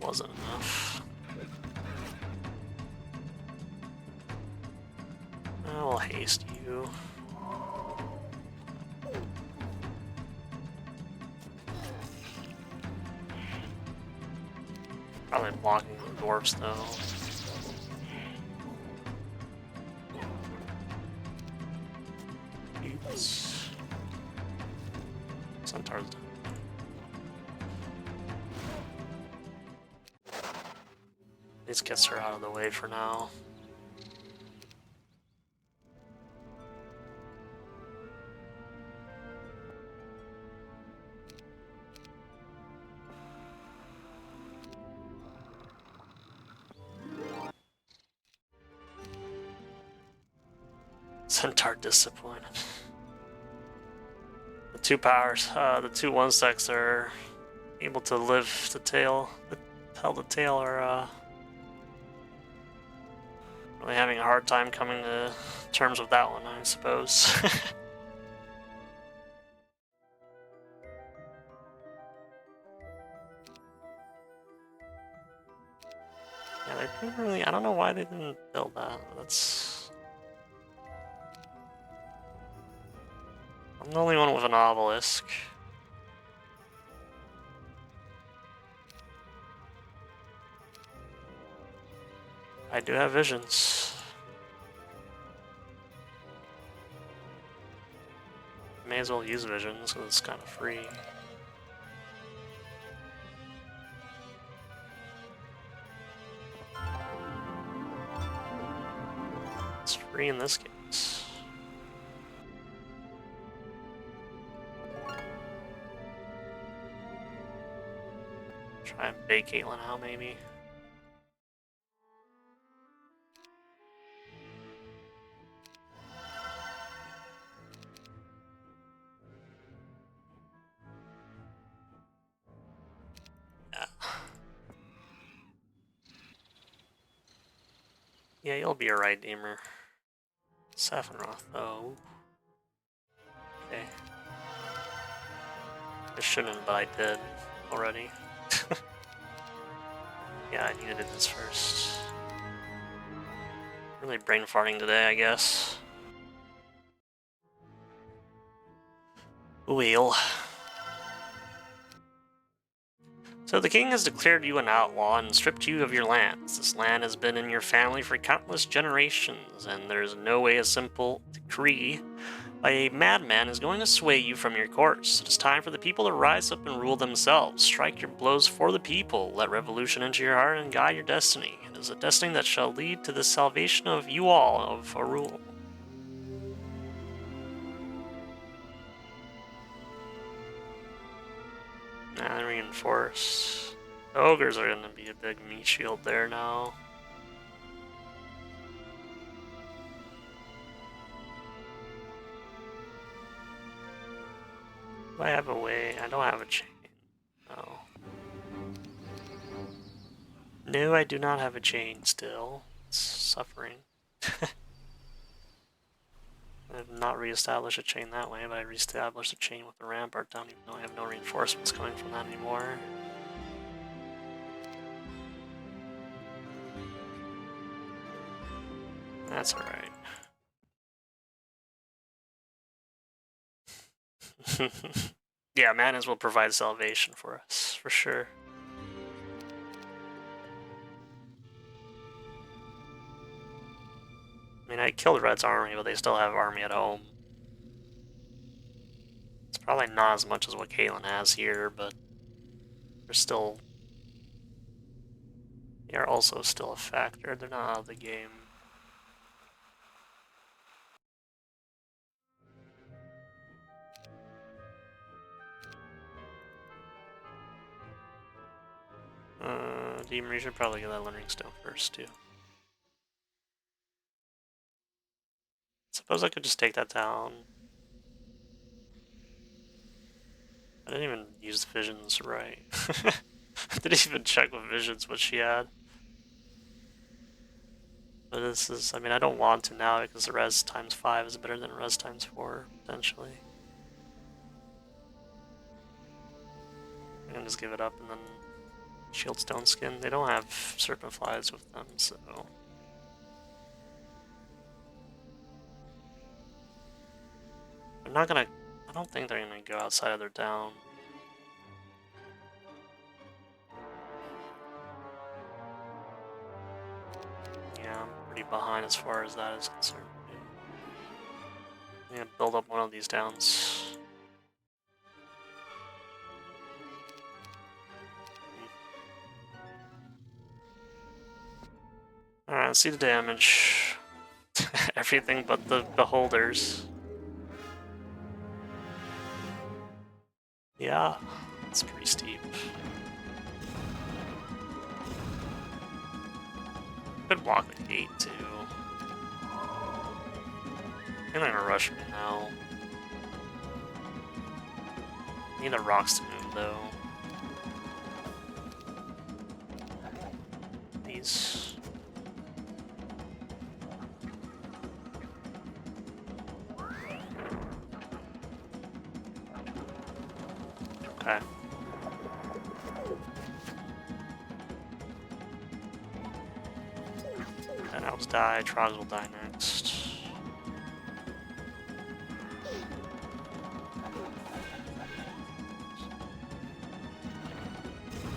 Wasn't enough. I'll haste you. Probably blocking the dwarves though. Oops. Centaur's done. This gets her out of the way for now. Centaur disappointed. The two powers, the two one stacks are able to live the tail, tell the tale are really having a hard time coming to terms with that one, I suppose. Yeah, they didn't really, I don't know why they didn't build that. That's... I'm the only one with an obelisk. I do have visions. May as well use visions because it's kind of free. It's free in this case. Try and bait Caitlyn out, maybe. Yeah, you'll be alright, Damer. Saffenroth, though. Okay. I shouldn't, but I did already. Yeah, I needed this first. Really brain farting today, I guess. Wheel. So the king has declared you an outlaw and stripped you of your lands. This land has been in your family for countless generations, and there is no way a simple decree by a madman is going to sway you from your course. It is time for the people to rise up and rule themselves. Strike your blows for the people. Let revolution enter your heart and guide your destiny. It is a destiny that shall lead to the salvation of you all of a rule. Nah, they're reinforced. The ogres are going to be a big meat shield there now. Do I have a way? I don't have a chain. No. No, I do not have a chain still. It's suffering. I have not reestablished a chain that way, but I reestablished a chain with the rampart down, even though I have no reinforcements coming from that anymore. That's alright. Yeah, manas will provide salvation for us, for sure. I mean, I killed Red's army, but they still have army at home. It's probably not as much as what Caitlyn has here, but they're still... they are also still a factor. They're not out of the game. Demon, you should probably get that learning stone first, too. Suppose I could just take that down. I didn't even use the visions right. I didn't even check with visions what she had. But this is, I mean, I don't want to now because the res times 5 is better than res times 4, potentially. I can just give it up and then shield stone skin. They don't have serpent flies with them, so... They're not gonna... I don't think they're gonna go outside of their down. Yeah, I'm pretty behind as far as that is concerned. I'm gonna build up one of these downs. Alright, see the damage. Everything but the beholders. Yeah, it's pretty steep. Could block the gate too. They're not gonna rush me now. Need the rocks to move though. These. Okay. Then elves die, Trogs will die next.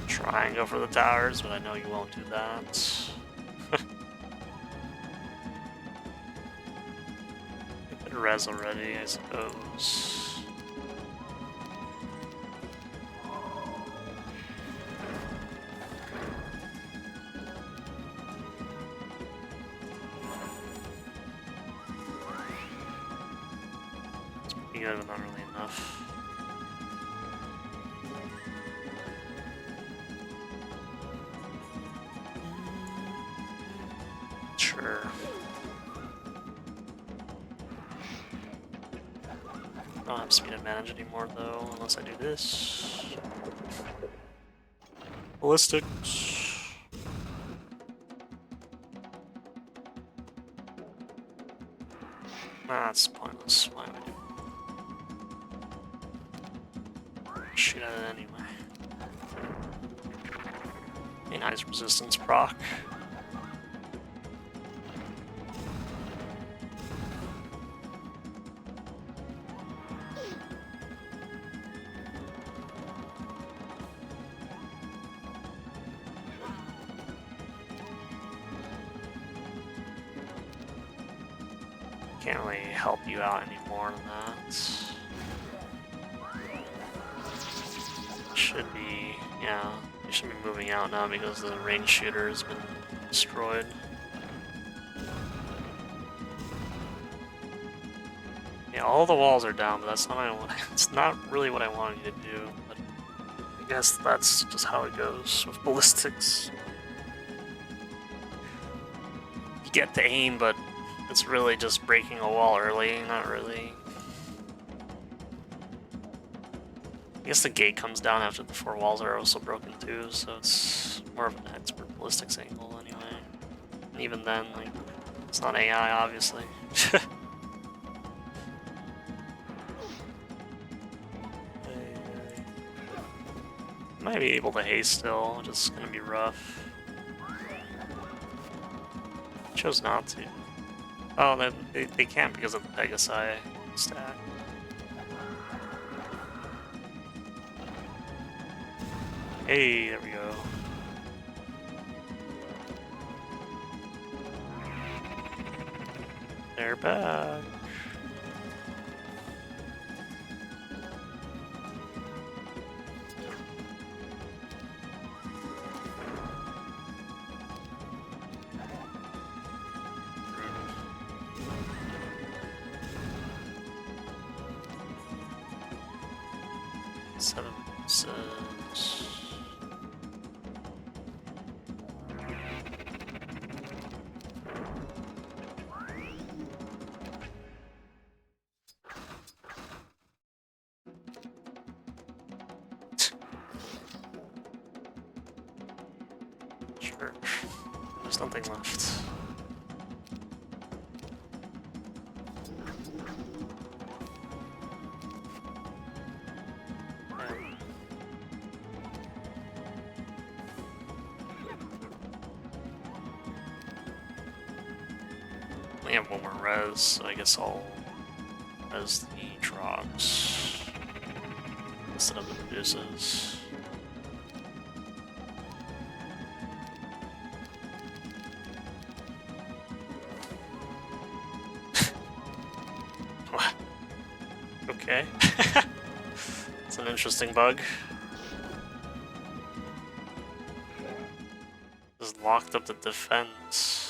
Try and go for the towers, but I know you won't do that. I could res already, I suppose. It's pretty good, but not really enough. Sure. I don't have speed advantage anymore though, unless I do this. Ballistics. Nah, that's pointless. Why would I shoot at it anyway? A nice resistance proc. Can't really help you out any more than that. Should be, yeah, you should be moving out now because the range shooter has been destroyed. Yeah, all the walls are down, but that's not what it's not really what I wanted you to do. But I guess that's just how it goes with ballistics. You get to aim, but it's really just breaking a wall early, not really. I guess the gate comes down after the 4 walls are also broken too, so it's more of an expert ballistics angle anyway. And even then, like, it's not AI, obviously. Might be able to haste still, just gonna be rough. Chose not to. Oh, they can't because of the Pegasi stack. Hey, there we go. They're back. Sure. There's nothing left. We have one more res, so I guess I'll res the Trogs instead of the Medusas. What? Okay. It's an interesting bug. Just locked up the defense.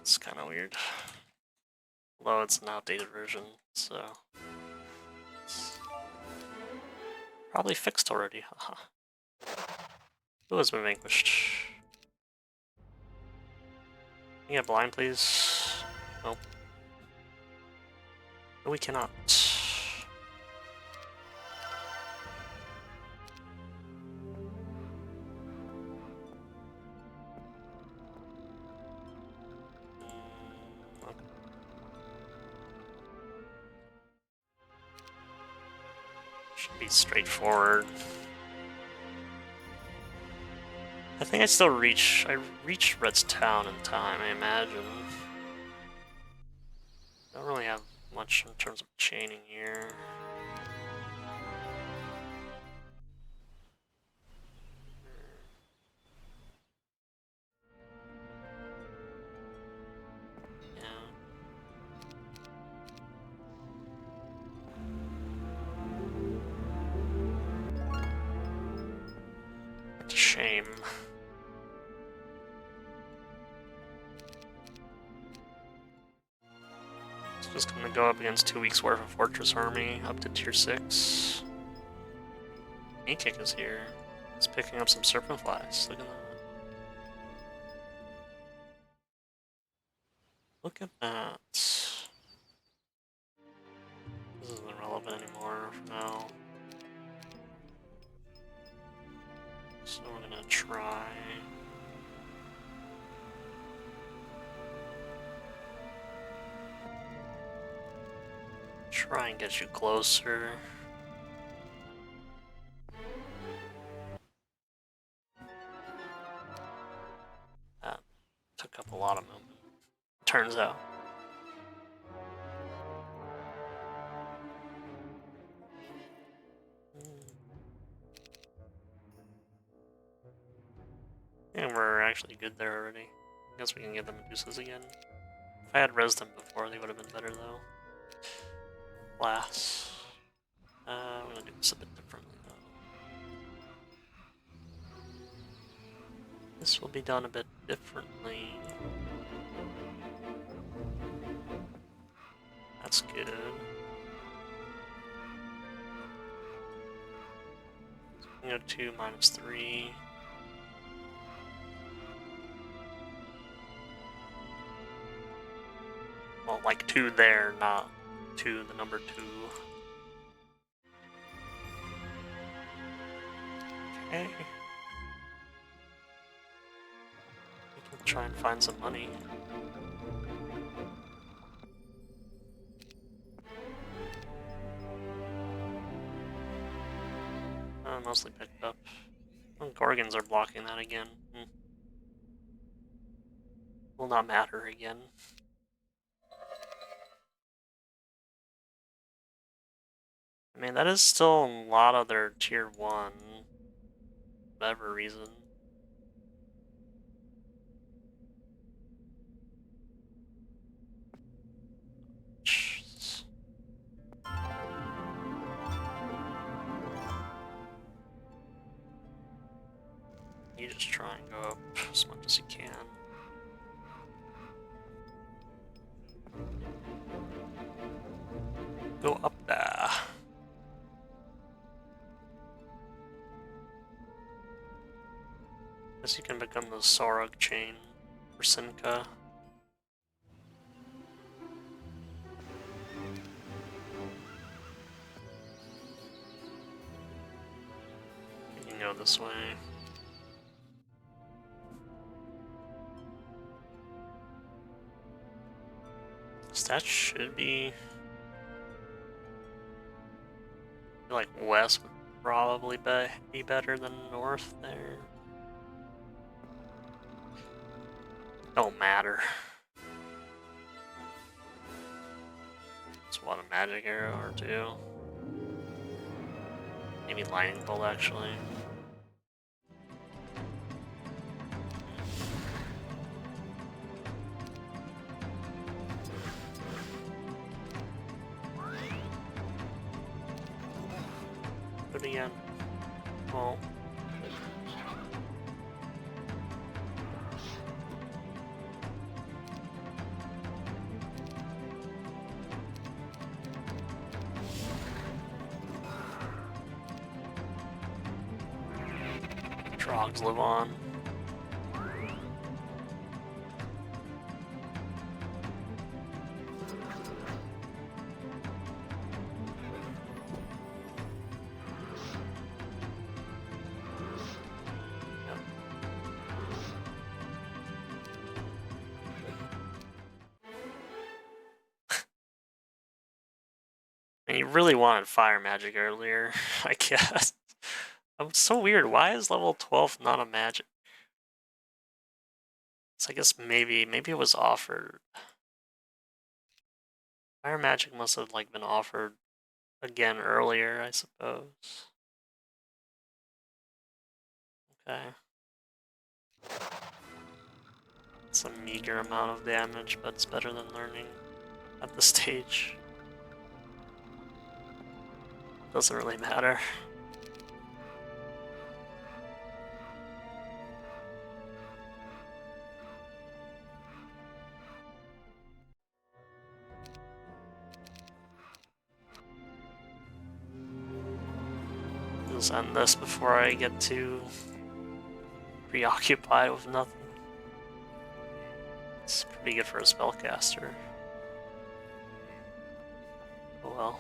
It's kind of weird. Although it's an outdated version, so it's probably fixed already. Haha. Who has been vanquished? Can you get blind, please? Nope. No, we cannot. Should be straightforward. I think I still reach. I reached Red's town in time, I imagine. Don't really have much in terms of chaining here. Shame. It's just gonna go up against 2 weeks worth of Fortress Army, up to tier 6. E-Kick is here. He's picking up some Serpent Flies. Look at that. Look at that. This isn't relevant anymore for now. So we're gonna try. Try and get you closer. That took up a lot of movement, turns out. And we're actually good there already. I guess we can get the Medusas again. If I had res them before, they would have been better though. Glass. I'm gonna do this a bit differently though. This will be done a bit differently. That's good. So I'm gonna go 2 -3. Well, like 2 there, not 2, the number 2. Okay. We can try and find some money. Mostly picked up. Oh, Gorgons are blocking that again. Will not matter again. I mean, that is still a lot of their tier 1. Whatever reason. Jeez. You just try and go up as much as you can. Go up there. Guess you can become the Sorog chain for Sinka. You can go this way. That should be... I feel like west would probably be better than north there. Don't matter. Just want a magic arrow or two. Maybe lightning bolt actually. Do it again. Oh. Frogs live on. And you really wanted fire magic earlier, I guess. It's so weird. Why is level 12 not a magic? So I guess maybe it was offered. Fire magic must have like been offered again earlier, I suppose. Okay. It's a meager amount of damage, but it's better than learning at this stage. Doesn't really matter. Let's end this before I get too preoccupied with nothing. It's pretty good for a spellcaster. Oh well.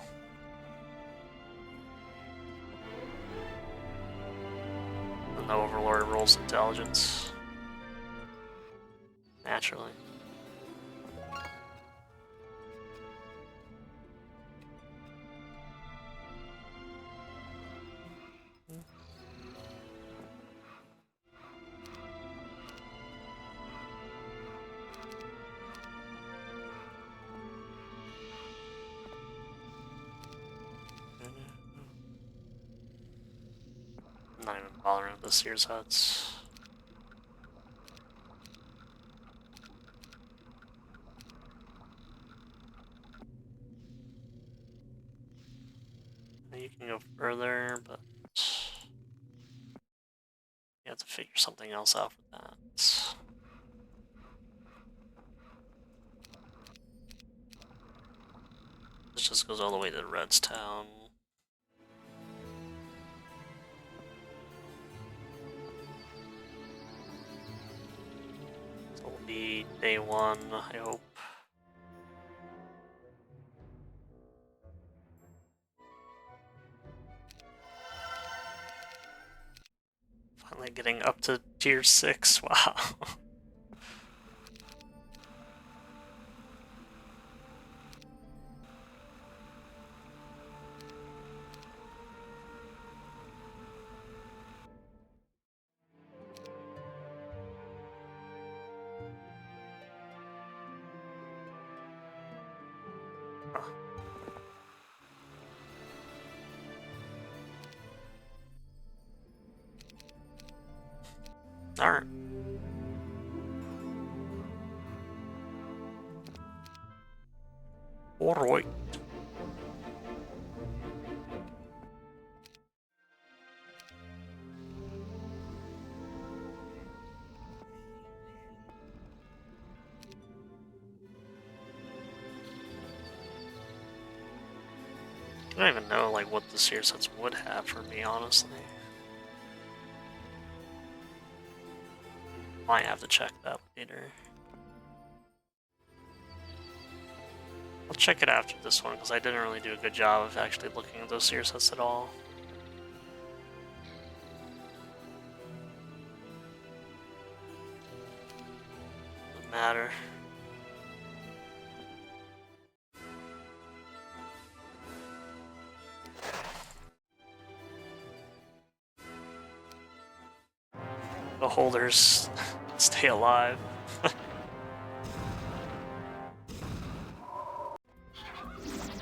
And the Overlord rolls intelligence. Naturally. I'm not even bothering with the Seers huts. You can go further, but you have to figure something else out with that. This just goes all the way to Red's Town. So it'll be day one, I hope. Finally getting up to tier 6, wow. Alright. Alright. I don't even know like what the Seers huts would have for me, honestly. Might have to check that later. I'll check it after this one because I didn't really do a good job of actually looking at those Seers huts at all. Doesn't matter. the holders stay alive.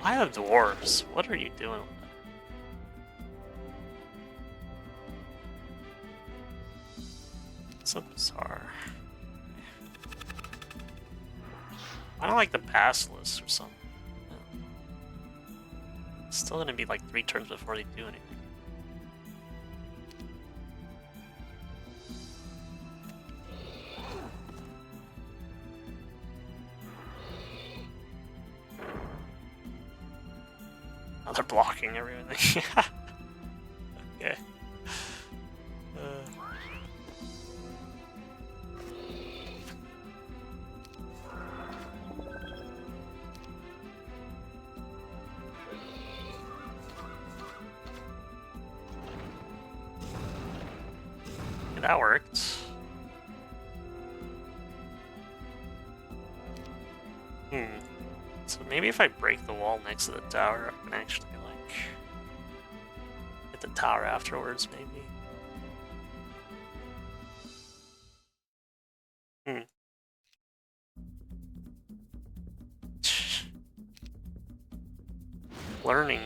I have dwarves. What are you doing with that? So bizarre. I don't like the basilisk or something. It's still gonna be like 3 turns before they do anything. Oh, they're blocking everything. Okay. Okay, that worked. So maybe if I break the wall next to the tower, I can actually, like, hit the tower afterwards, maybe. Learning.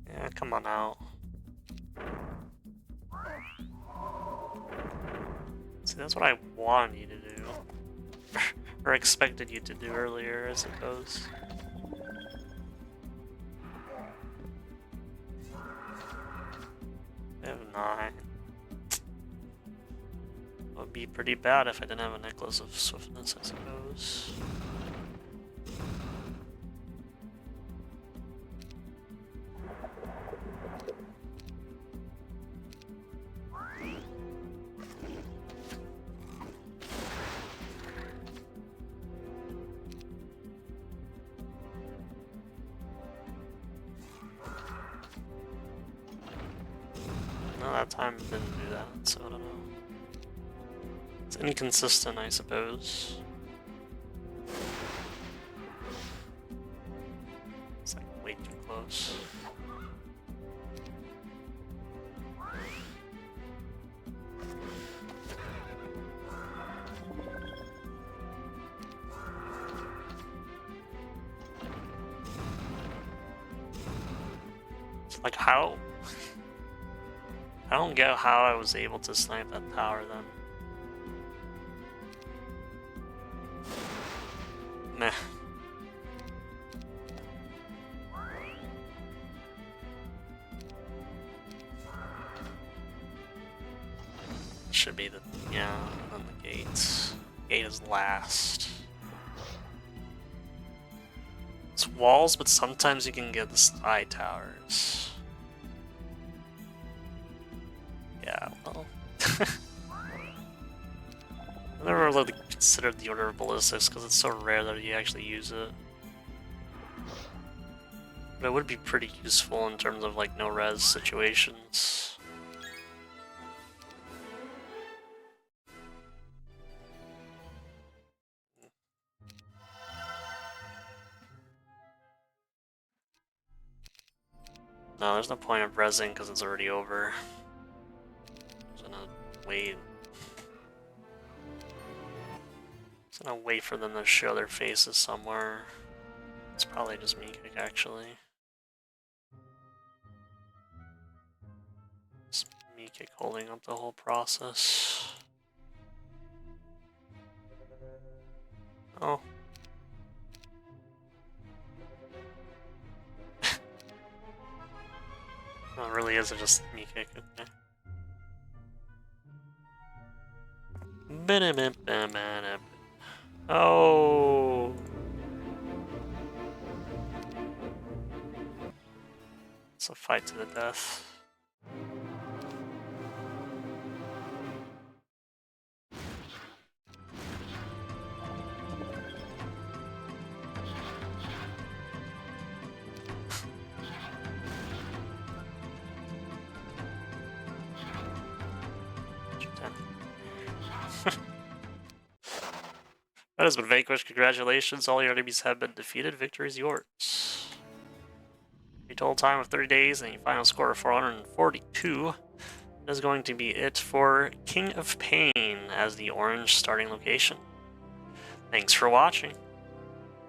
Yeah, come on out. See, that's what I wanted you to do. Or expected you to do earlier, I suppose. I have 9. It would be pretty bad if I didn't have a necklace of swiftness, I suppose. No, that time didn't do that, so I don't know. It's inconsistent, I suppose. It's like way too close. It's like how? I don't get how I was able to snipe that tower then. Meh. Should be the, yeah, on the gates. Gate is last. It's walls, but sometimes you can get the sky towers. Yeah, well. I never really considered the Order of Ballistics because it's so rare that you actually use it. But it would be pretty useful in terms of like no-res situations. No, there's no point of resing because it's already over. I'm gonna wait. I'm gonna wait for them to show their faces somewhere. It's probably just me, actually. Just me holding up the whole process. Oh. No, it really is just me kick, okay. Oh. It's a fight to the death. That has been vanquished. Congratulations. All your enemies have been defeated. Victory is yours. A total time of 30 days and a final score of 442. That is going to be it for King of Pain as the orange starting location. Thanks for watching.